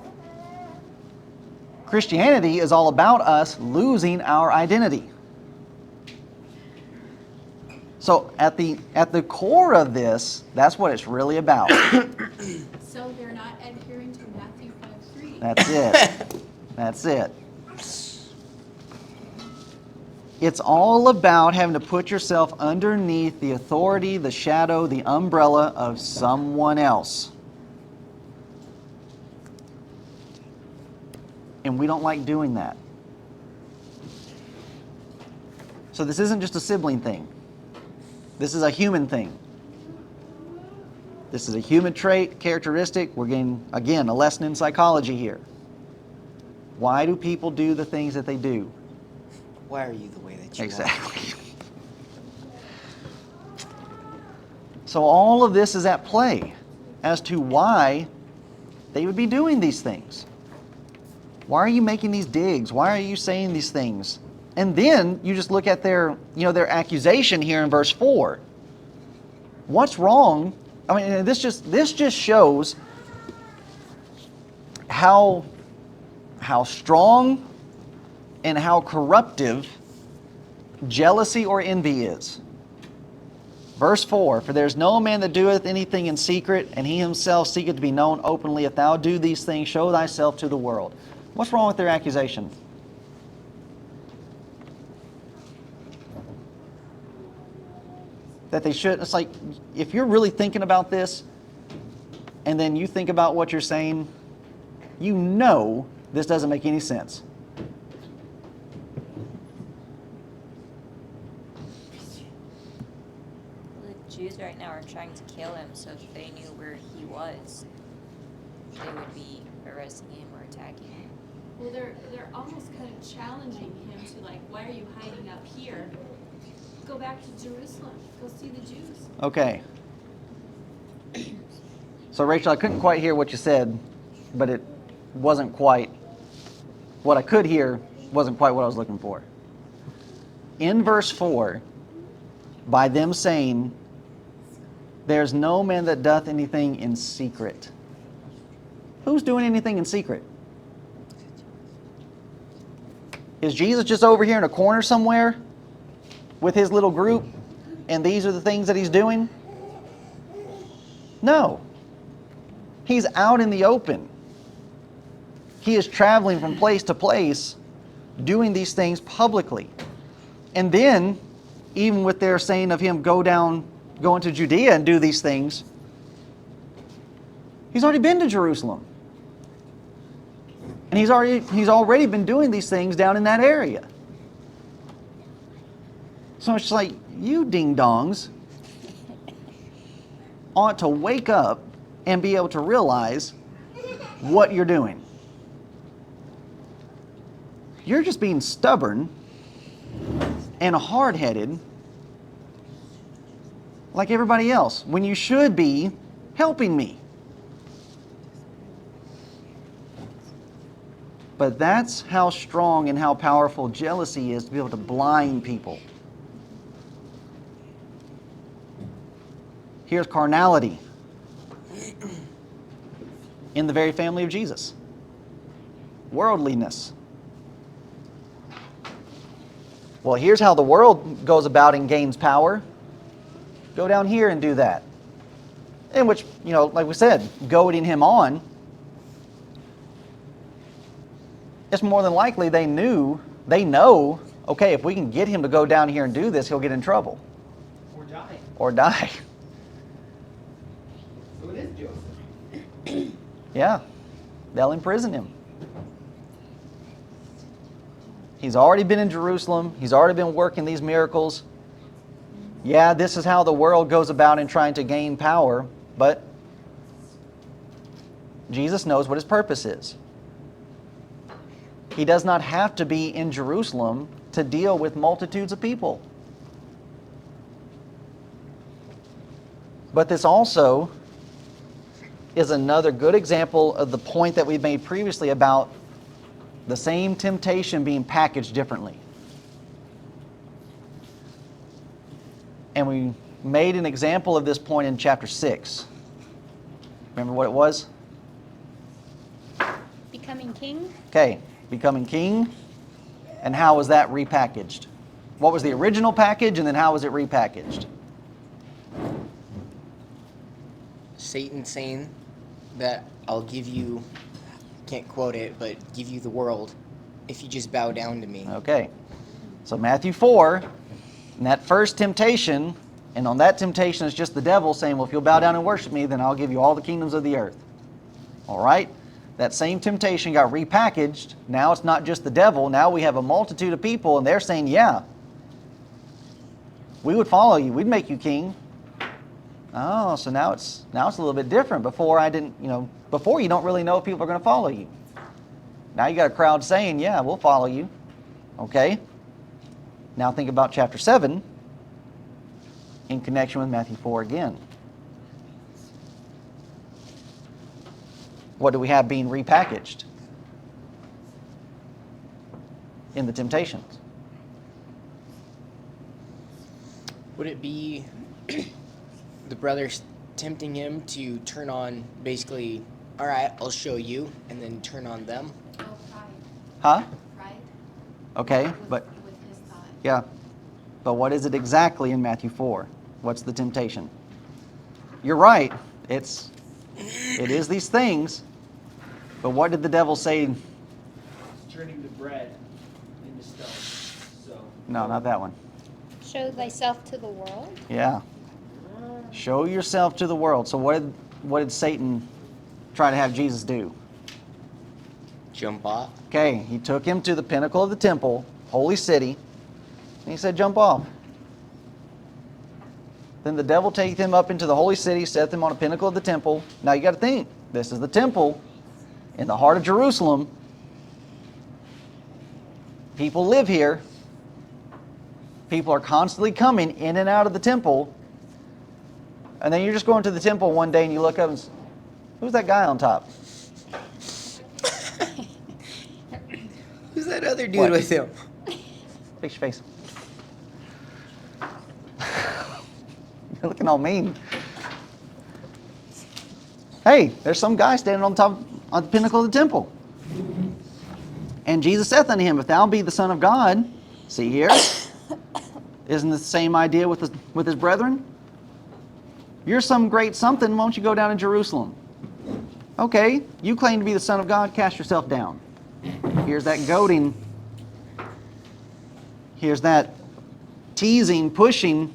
Christianity is all about us losing our identity. So at the core of this, that's what it's really about. So they're not adhering to Matthew 5:3. That's it. That's it. It's all about having to put yourself underneath the authority, the shadow, the umbrella of someone else. And we don't like doing that. So this isn't just a sibling thing. This is a human thing. This is a human trait, characteristic. We're getting, again, a lesson in psychology here. Why do people do the things that they do? Why are you the way that you are? Exactly. So all of this is at play as to why they would be doing these things. Why are you making these digs? Why are you saying these things? And then you just look at their accusation here in verse 4. What's wrong? I mean, this just shows how strong and how corruptive jealousy or envy is. Verse 4, for there is no man that doeth anything in secret, and he himself seeketh to be known openly. If thou do these things, show thyself to the world. What's wrong with their accusation? That they should, it's like, if you're really thinking about this, and then you think about what you're saying, you know this doesn't make any sense. The Jews right now are trying to kill him, so if they knew where he was, they would be arresting him or attacking him. Well, they're almost kind of challenging him to like, why are you hiding up here? Go back to Jerusalem. Go see the Jews. Okay. So Rachel, I couldn't quite hear what you said, but it wasn't quite, what I could hear wasn't quite what I was looking for. In verse 4, by them saying, there's no man that doth anything in secret. Who's doing anything in secret? Is Jesus just over here in a corner somewhere with his little group, and these are the things that he's doing? No. He's out in the open. He is traveling from place to place, doing these things publicly. And then, even with their saying of him go into Judea and do these things, he's already been to Jerusalem. And he's already been doing these things down in that area. So it's like, you ding-dongs ought to wake up and be able to realize what you're doing. You're just being stubborn and hard-headed like everybody else when you should be helping me. But that's how strong and how powerful jealousy is, to be able to blind people. Here's carnality in the very family of Jesus. Worldliness. Well, here's how the world goes about and gains power. Go down here and do that. In which, like we said, goading him on, it's more than likely they know, okay, if we can get him to go down here and do this, he'll get in trouble. Or die. So it is Joseph. Yeah, they'll imprison him. He's already been in Jerusalem. He's already been working these miracles. Yeah, this is how the world goes about in trying to gain power, but Jesus knows what his purpose is. He does not have to be in Jerusalem to deal with multitudes of people. But this also is another good example of the point that we made previously about the same temptation being packaged differently. And we made an example of this point in chapter 6. Remember what it was? Becoming king? Okay, becoming king. And how was that repackaged? What was the original package, and then how was it repackaged? Satan saying that I'll give you, can't quote it, but give you the world if you just bow down to me. Okay, so Matthew 4, and that first temptation, and on that temptation it's just the devil saying, well, if you'll bow down and worship me, then I'll give you all the kingdoms of the earth. All right? That same temptation got repackaged. Now it's not just the devil. Now we have a multitude of people, and they're saying, yeah, we would follow you. We'd make you king. Oh, so now it's a little bit different. Before before you don't really know if people are going to follow you. Now you got a crowd saying, yeah, we'll follow you. Okay? Now think about chapter 7 in connection with Matthew 4 again. What do we have being repackaged in the temptations? Would it be the brothers tempting him to turn on basically, all right, I'll show you, and then turn on them? Oh, pride. Huh? Pride. Okay, With- but With his thought. yeah. But what is it exactly in Matthew 4? What's the temptation? You're right. It is these things. But what did the devil say? It's turning the bread into stone. So No, not that one. Show thyself to the world. Yeah. Show yourself to the world. So what did Satan try to have Jesus do? Jump off. Okay, he took him to the pinnacle of the temple, holy city, and he said, jump off. Then the devil taketh him up into the holy city, set him on a pinnacle of the temple. Now you got to think, this is the temple in the heart of Jerusalem. People live here. People are constantly coming in and out of the temple. And then you're just going to the temple one day and you look up and who's that guy on top? Who's that other dude What? with him? Fix your face. You're looking all mean. Hey, there's some guy standing on top on the pinnacle of the temple. And Jesus saith unto him, if thou be the Son of God, see here, isn't the same idea with his brethren? You're some great something, why don't you go down to Jerusalem? Okay, you claim to be the Son of God, cast yourself down. Here's that goading. Here's that teasing, pushing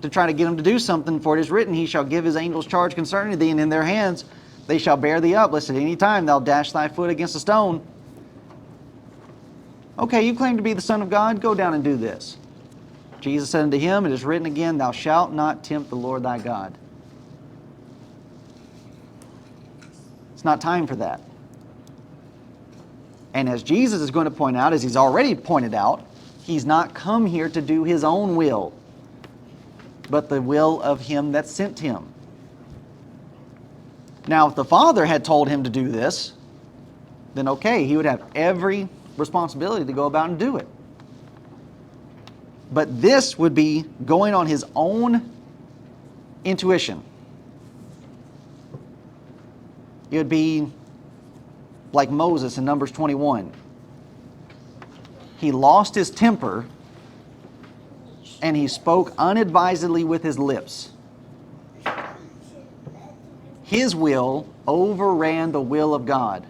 to try to get him to do something. For it is written, he shall give his angels charge concerning thee, and in their hands they shall bear thee up, lest at any time thou dash thy foot against a stone. Okay, you claim to be the Son of God, go down and do this. Jesus said unto him, it is written again, thou shalt not tempt the Lord thy God. It's not time for that. And as Jesus is going to point out, as he's already pointed out, he's not come here to do his own will, but the will of him that sent him. Now, if the Father had told him to do this, then okay, he would have every responsibility to go about and do it. But this would be going on his own intuition. It would be like Moses in Numbers 21. He lost his temper and he spoke unadvisedly with his lips. His will overran the will of God.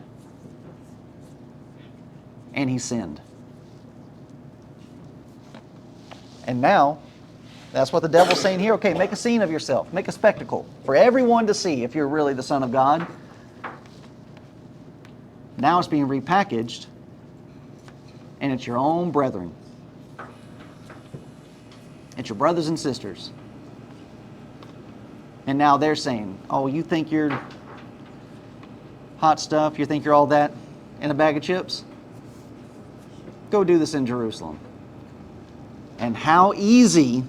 And he sinned. And now, that's what the devil's saying here. Okay, make a scene of yourself. Make a spectacle for everyone to see if you're really the Son of God. Now it's being repackaged, and it's your own brethren. It's your brothers and sisters. And now they're saying, oh, you think you're hot stuff? You think you're all that in a bag of chips? Go do this in Jerusalem. And how easy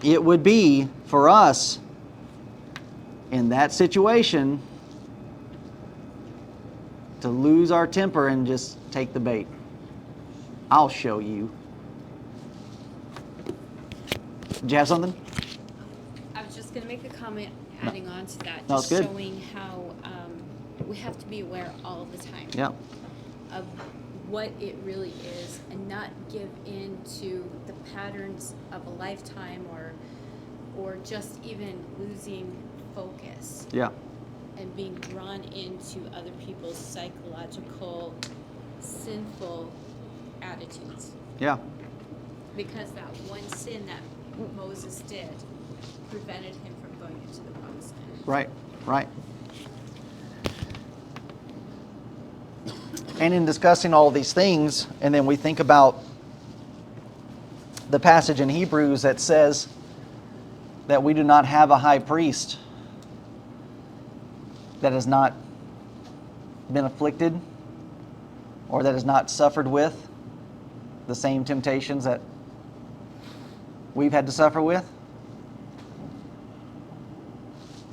it would be for us in that situation to lose our temper and just take the bait. I'll show you. Did you have something? I was just gonna make a comment adding on to that, No, just it's good. showing how we have to be aware all the time Yeah. of what it really is and not give in to the patterns of a lifetime or just even losing focus Yeah. and being drawn into other people's psychological sinful attitudes. Yeah. Because that one sin that Moses did prevented him from going into the promised land. Right. Right. And in discussing all these things, and then we think about the passage in Hebrews that says that we do not have a high priest that has not been afflicted or that has not suffered with the same temptations that we've had to suffer with.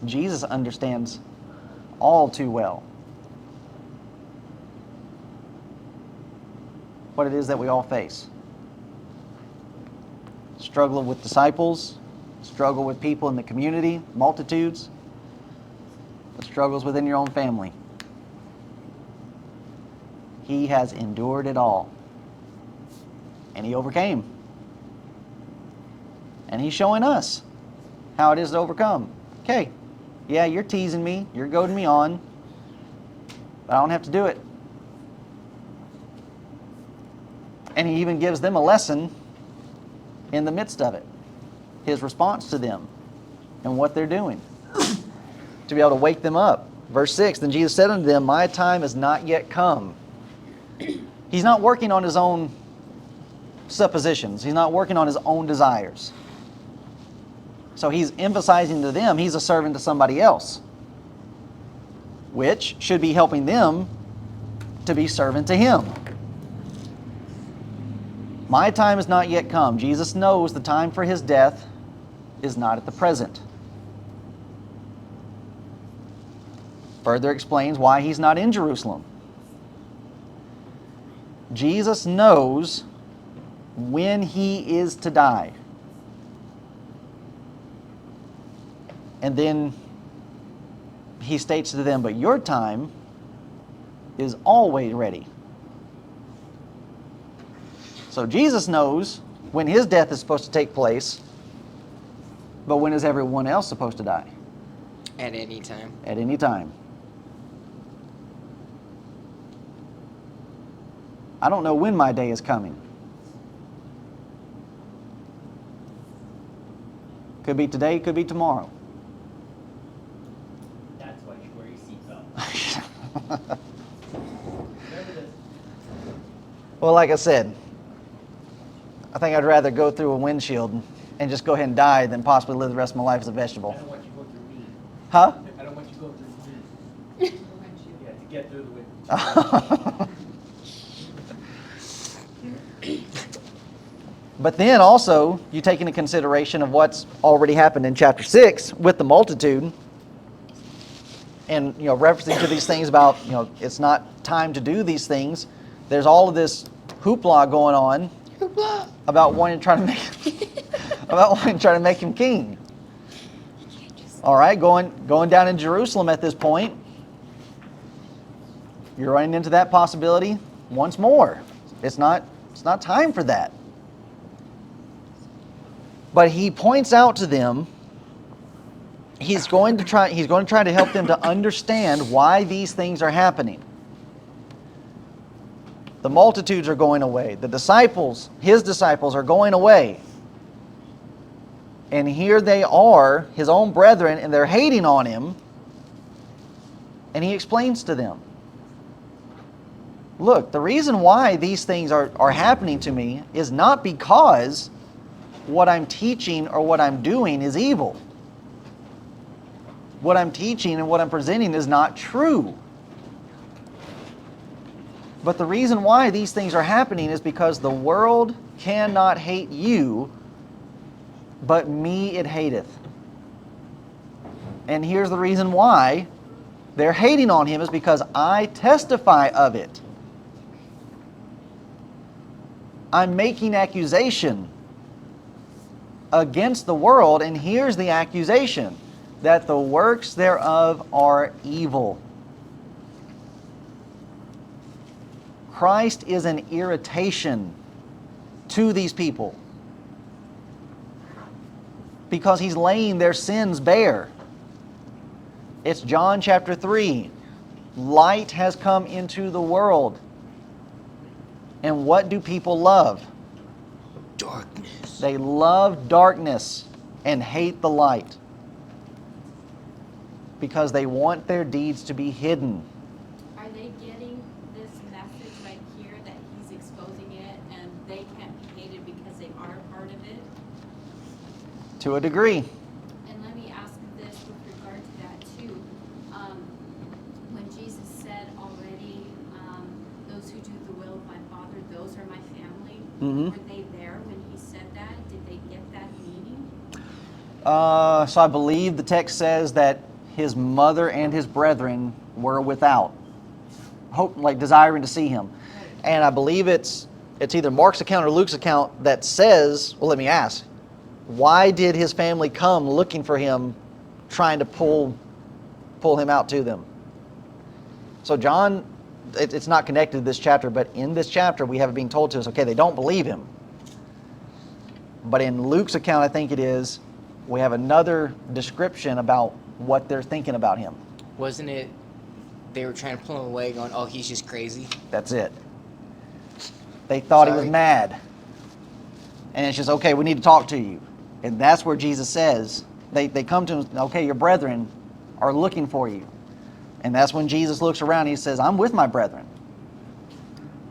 Jesus understands all too well what it is that we all face. Struggle with disciples, struggle with people in the community, multitudes, the struggles within your own family. He has endured it all. And he overcame. And he's showing us how it is to overcome. Okay, yeah, you're teasing me, you're goading me on, but I don't have to do it. And he even gives them a lesson in the midst of it. His response to them and what they're doing to be able to wake them up. Verse 6, then Jesus said unto them, my time is not yet come. He's not working on his own suppositions. He's not working on his own desires. So he's emphasizing to them he's a servant to somebody else, which should be helping them to be servant to him. My time is not yet come. Jesus knows the time for his death is not at the present. Further explains why he's not in Jerusalem. Jesus knows when he is to die. And then he states to them, but your time is always ready. So Jesus knows when his death is supposed to take place, but when is everyone else supposed to die? At any time. At any time. I don't know when my day is coming. Could be today, could be tomorrow. That's why you wear your seatbelt. Remember this. Well, like I said, I think I'd rather go through a windshield and just go ahead and die than possibly live the rest of my life as a I vegetable. don't want you to go through me. Huh? I don't want you to go through me. Yeah, to get through the wind. But then also, you take into consideration of what's already happened in chapter 6 with the multitude, and referencing to these things about it's not time to do these things. There's all of this hoopla going on about wanting to try to make him king. All right, going down in Jerusalem at this point, you're running into that possibility once more. It's not time for that. But he points out to them, he's going to try to help them to understand why these things are happening. The multitudes are going away. The disciples, his disciples, are going away. And here they are, his own brethren, and they're hating on him. And he explains to them, look, the reason why these things are happening to me is not because what I'm teaching or what I'm doing is evil. What I'm teaching and what I'm presenting is not true. But the reason why these things are happening is because the world cannot hate you, but me it hateth. And here's the reason why they're hating on him is because I testify of it. I'm making accusation against the world, and here's the accusation, that the works thereof are evil. Christ is an irritation to these people because he's laying their sins bare. It's John chapter 3. Light has come into the world. And what do people love? Darkness. They love darkness and hate the light because they want their deeds to be hidden. Are they getting this message right here that he's exposing it and they can't be hated because they are a part of it? To a degree. And let me ask this with regard to that too. When Jesus said already, those who do the will of my Father, those are my family, Mhm. were they there when he said that? Did they get that meaning? So I believe the text says that his mother and his brethren were without, desiring to see him. And I believe it's either Mark's account or Luke's account that says, well, let me ask, why did his family come looking for him, trying to pull him out to them? So John, it's not connected to this chapter, but in this chapter we have it being told to us, okay, they don't believe him. But in Luke's account, I think it is, we have another description about what they're thinking about him. Wasn't it they were trying to pull him away going, oh, he's just crazy? That's it. They thought he was Sorry. mad. And it's just, okay, we need to talk to you. And that's where Jesus says, they come to him, okay, your brethren are looking for you. And that's when Jesus looks around and he says, I'm with my brethren.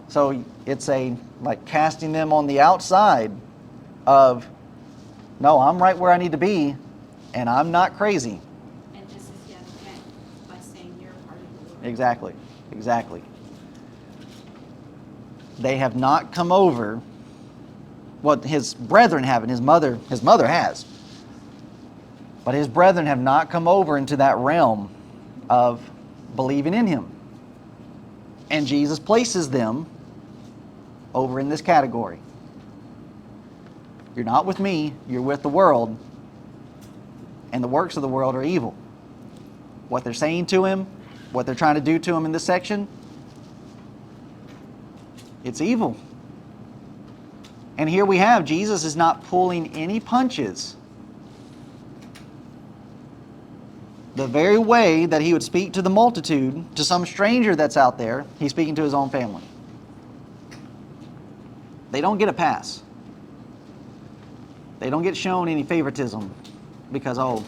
So it's like casting them on the outside of, no, I'm right where I need to be, and I'm not crazy. And this is yet again by saying you're a part of the world. Exactly, exactly. They have not come over. What his brethren haven't, his mother has. But his brethren have not come over into that realm of believing in him. And Jesus places them over in this category. You're not with me, you're with the world. And the works of the world are evil. What they're saying to him, what they're trying to do to him in this section, it's evil. And here we have, Jesus is not pulling any punches. The very way that he would speak to the multitude, to some stranger that's out there, he's speaking to his own family. They don't get a pass. They don't get shown any favoritism because, oh,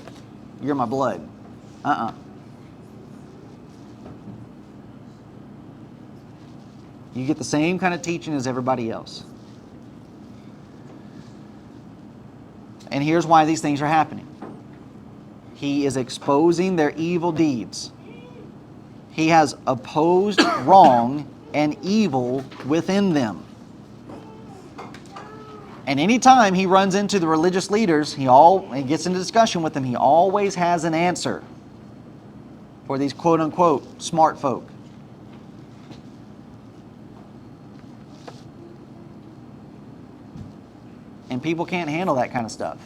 you're my blood. You get the same kind of teaching as everybody else. And here's why these things are happening. He is exposing their evil deeds. He has opposed wrong and evil within them. And anytime he runs into the religious leaders, he gets into discussion with them, he always has an answer for these quote-unquote smart folk. And people can't handle that kind of stuff.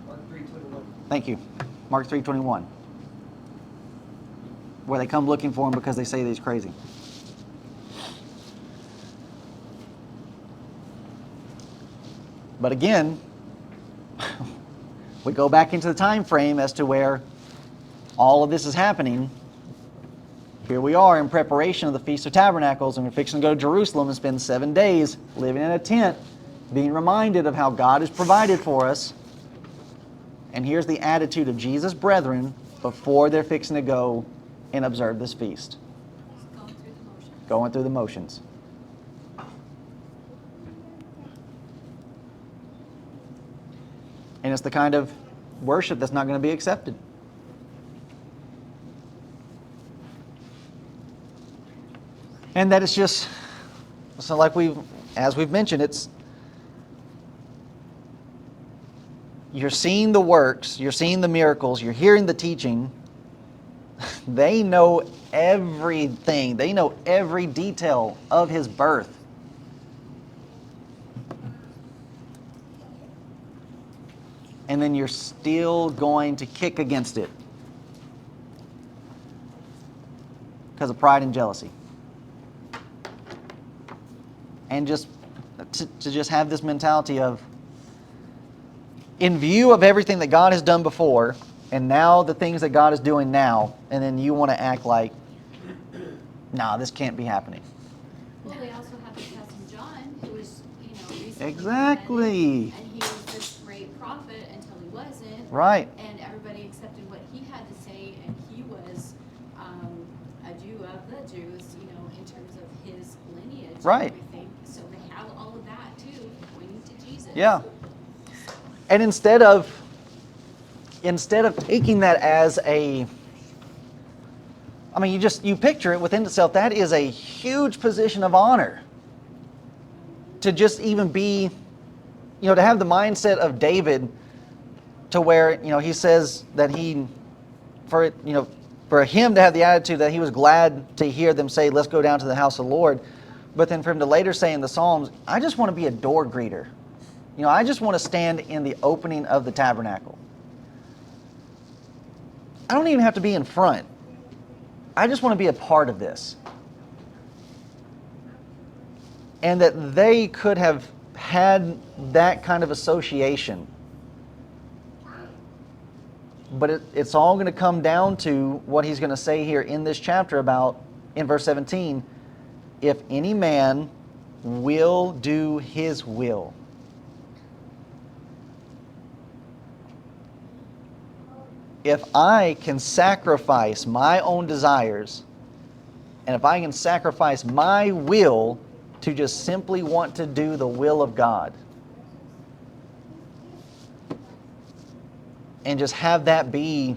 Mark 3:21. Thank you. Mark 3:21. Where they come looking for him because they say that he's crazy. But again, we go back into the time frame as to where all of this is happening. Here we are in preparation of the Feast of Tabernacles, and we're fixing to go to Jerusalem and spend 7 days living in a tent, being reminded of how God has provided for us. And here's the attitude of Jesus' brethren before they're fixing to go and observe this feast. Going through the motions. And it's the kind of worship that's not going to be accepted. And that it's just, so like as we've mentioned, you're seeing the works, you're seeing the miracles, you're hearing the teaching. They know everything. They know every detail of his birth. And then you're still going to kick against it because of pride and jealousy. And just to just have this mentality of, in view of everything that God has done before, and now the things that God is doing now, and then you want to act like, nah, this can't be happening. Well, they also have the cousin John, who was, recently Exactly. and he was this great prophet until he wasn't. Right. And everybody accepted what he had to say, and he was a Jew of the Jews, in terms of his lineage Right. and everything. So they have all of that too, pointing to Jesus. Yeah. And instead of taking that as you picture it within itself, that is a huge position of honor. To just even be, to have the mindset of David, to where, he says that for him to have the attitude that he was glad to hear them say, let's go down to the house of the Lord. But then for him to later say in the Psalms, I just want to be a door greeter. I just want to stand in the opening of the tabernacle. I don't even have to be in front. I just want to be a part of this. And that they could have had that kind of association. But it's all going to come down to what he's going to say here in this chapter about, in verse 17, if any man will do his will. If I can sacrifice my own desires, and if I can sacrifice my will to just simply want to do the will of God, and just have that be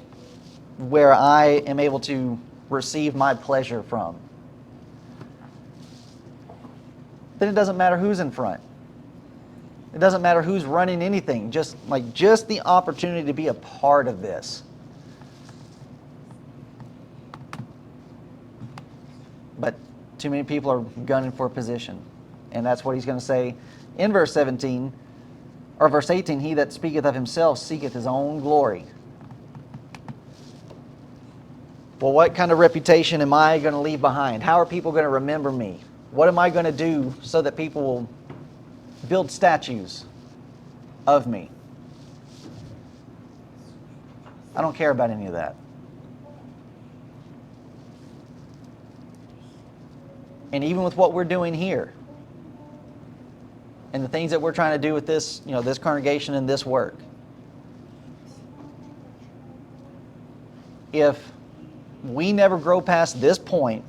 where I am able to receive my pleasure from, then it doesn't matter who's in front. It doesn't matter who's running anything. Just the opportunity to be a part of this. But too many people are gunning for a position. And that's what he's going to say in verse 17, or verse 18, he that speaketh of himself seeketh his own glory. Well, what kind of reputation am I going to leave behind? How are people going to remember me? What am I going to do so that people will build statues of me? I don't care about any of that. And even with what we're doing here, and the things that we're trying to do with this, this congregation and this work, if we never grow past this point,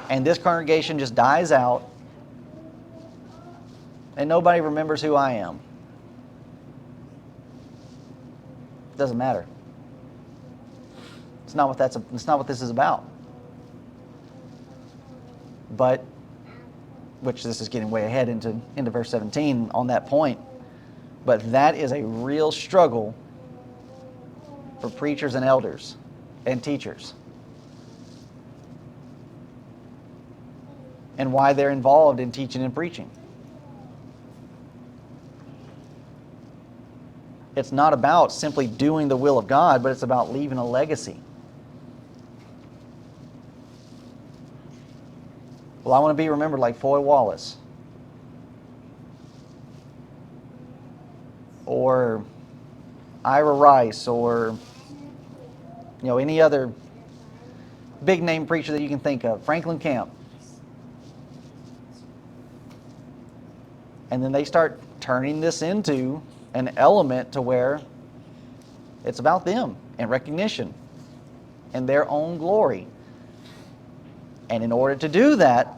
and this congregation just dies out, and nobody remembers who I am, it doesn't matter. It's not what this is about. But, which this is getting way ahead into verse 17 on that point, but that is a real struggle for preachers and elders and teachers, and why they're involved in teaching and preaching. It's not about simply doing the will of God, but it's about leaving a legacy. Well, I want to be remembered like Foy Wallace, or Ira Rice, or any other big name preacher that you can think of, Franklin Camp. And then they start turning this into an element to where it's about them and recognition and their own glory. And in order to do that,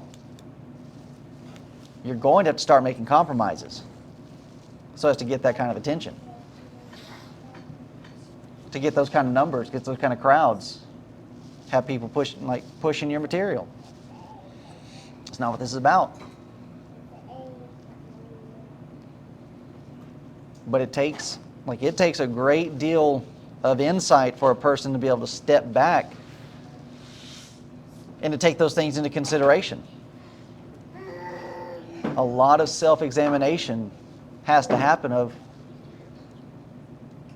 you're going to have to start making compromises so as to get that kind of attention, to get those kind of numbers, get those kind of crowds, have people pushing your material. It's not what this is about. But it takes a great deal of insight for a person to be able to step back and to take those things into consideration. A lot of self-examination has to happen of,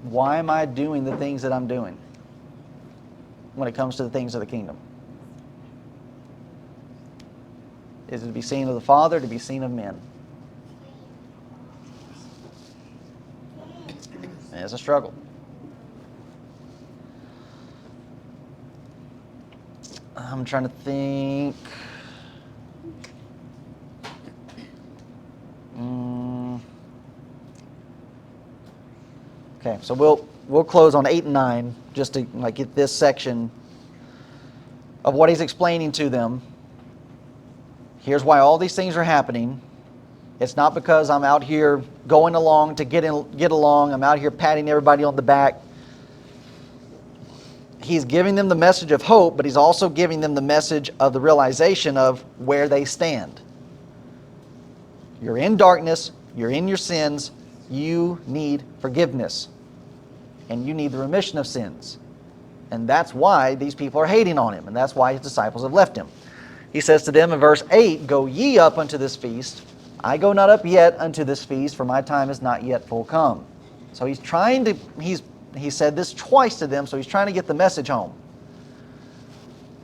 why am I doing the things that I'm doing when it comes to the things of the kingdom? Is it to be seen of the Father, to be seen of men? And it's a struggle. I'm trying to think. Okay, so we'll close on 8 and 9 just to get this section of what he's explaining to them. Here's why all these things are happening. It's not because I'm out here going along to get along. I'm out here patting everybody on the back. He's giving them the message of hope, but he's also giving them the message of the realization of where they stand. You're in darkness. You're in your sins. You need forgiveness. And you need the remission of sins. And that's why these people are hating on him. And that's why his disciples have left him. He says to them in verse 8, "Go ye up unto this feast. I go not up yet unto this feast, for my time is not yet full come." So he said this twice to them, so he's trying to get the message home.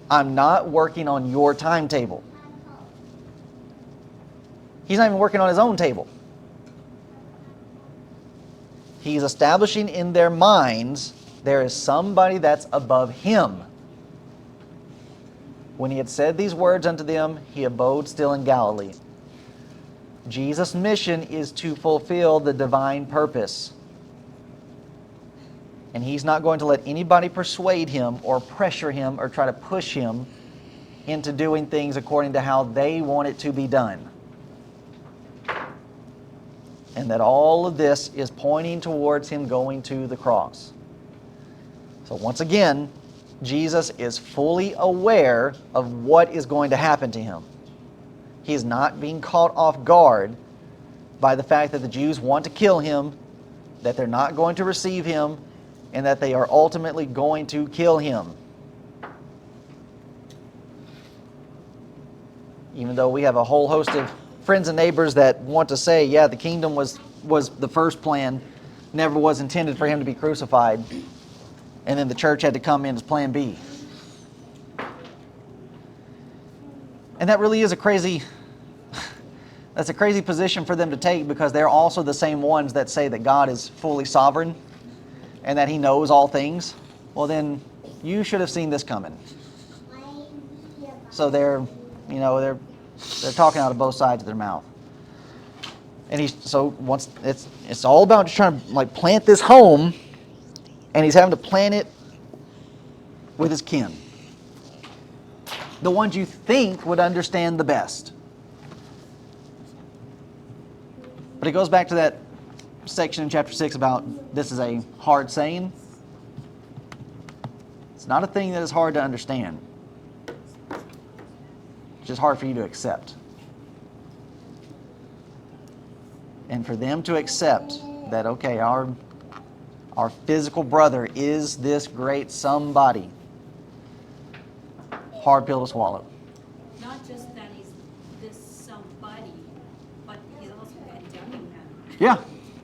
I'm not working on your timetable. He's not even working on his own table. He's establishing in their minds there is somebody that's above him. When he had said these words unto them, he abode still in Galilee. Jesus' mission is to fulfill the divine purpose. And he's not going to let anybody persuade him or pressure him or try to push him into doing things according to how they want it to be done. And that all of this is pointing towards him going to the cross. So once again, Jesus is fully aware of what is going to happen to him. He is not being caught off guard by the fact that the Jews want to kill him, that they're not going to receive him, and that they are ultimately going to kill him. Even though we have a whole host of friends and neighbors that want to say, yeah, the kingdom was the first plan, never was intended for him to be crucified, and then the church had to come in as plan B. And that really is that's a crazy position for them to take, because they're also the same ones that say that God is fully sovereign and that he knows all things. Well, then you should have seen this coming. So they're talking out of both sides of their mouth. And once it's all about just trying to like plant this home, and he's having to plant it with his kin. The ones you think would understand the best. But it goes back to that section in chapter 6 about this is a hard saying. It's not a thing that is hard to understand. It's just hard for you to accept. And for them to accept that, okay, our physical brother is this great somebody. Hard pill to swallow. Not just that he's this somebody, but he's also condemning them. Yeah,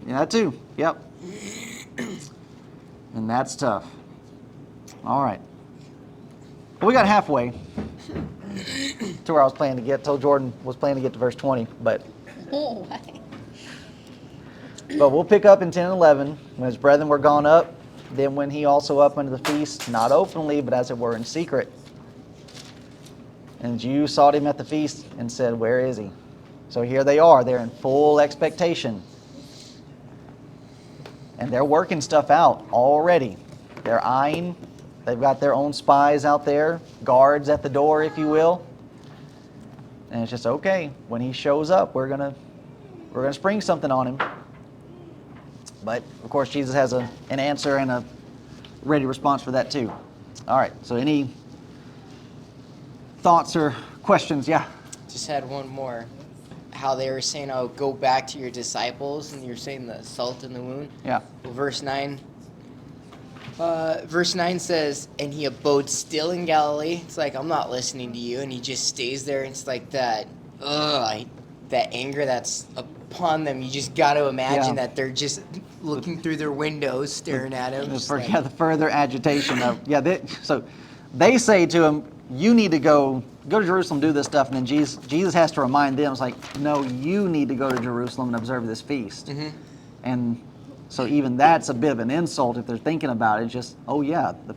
that too. Yep. And that's tough. All right. Well, we got halfway to where I was planning to get. Told Jordan was planning to get to verse 20, but we'll pick up in 10 and 11. When his brethren were gone up, then when he also up unto the feast, not openly, but as it were in secret. And the Jews sought him at the feast and said, where is he? So here they are. They're in full expectation. And they're working stuff out already. They're eyeing. They've got their own spies out there, guards at the door, if you will. And it's just, okay, when he shows up, we're gonna spring something on him. But, of course, Jesus has an answer and a ready response for that, too. All right, so any thoughts or questions? Yeah? Just had one more. How they were saying, oh, go back to your disciples, and you're saying the salt in the wound. Yeah. Well, verse 9 says, and he abode still in Galilee. It's like, I'm not listening to you, and he just stays there. And it's like that anger that's upon them. You just got to imagine that they're just looking through their windows, staring at him. The further agitation of, so they say to him, you need to go to Jerusalem, do this stuff, and then Jesus has to remind them, it's like, no, you need to go to Jerusalem and observe this feast. Mm-hmm. And so even that's a bit of an insult if they're thinking about it. It's just, oh yeah, the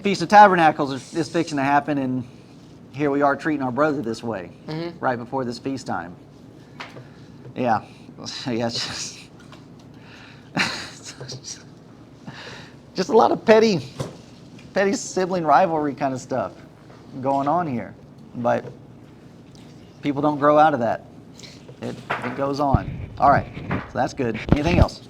Feast of Tabernacles is fixing to happen, and here we are treating our brother this way, right before this feast time. Yeah, it's just a lot of petty sibling rivalry kind of stuff going on here. But people don't grow out of that. It goes on. All right, so that's good. Anything else?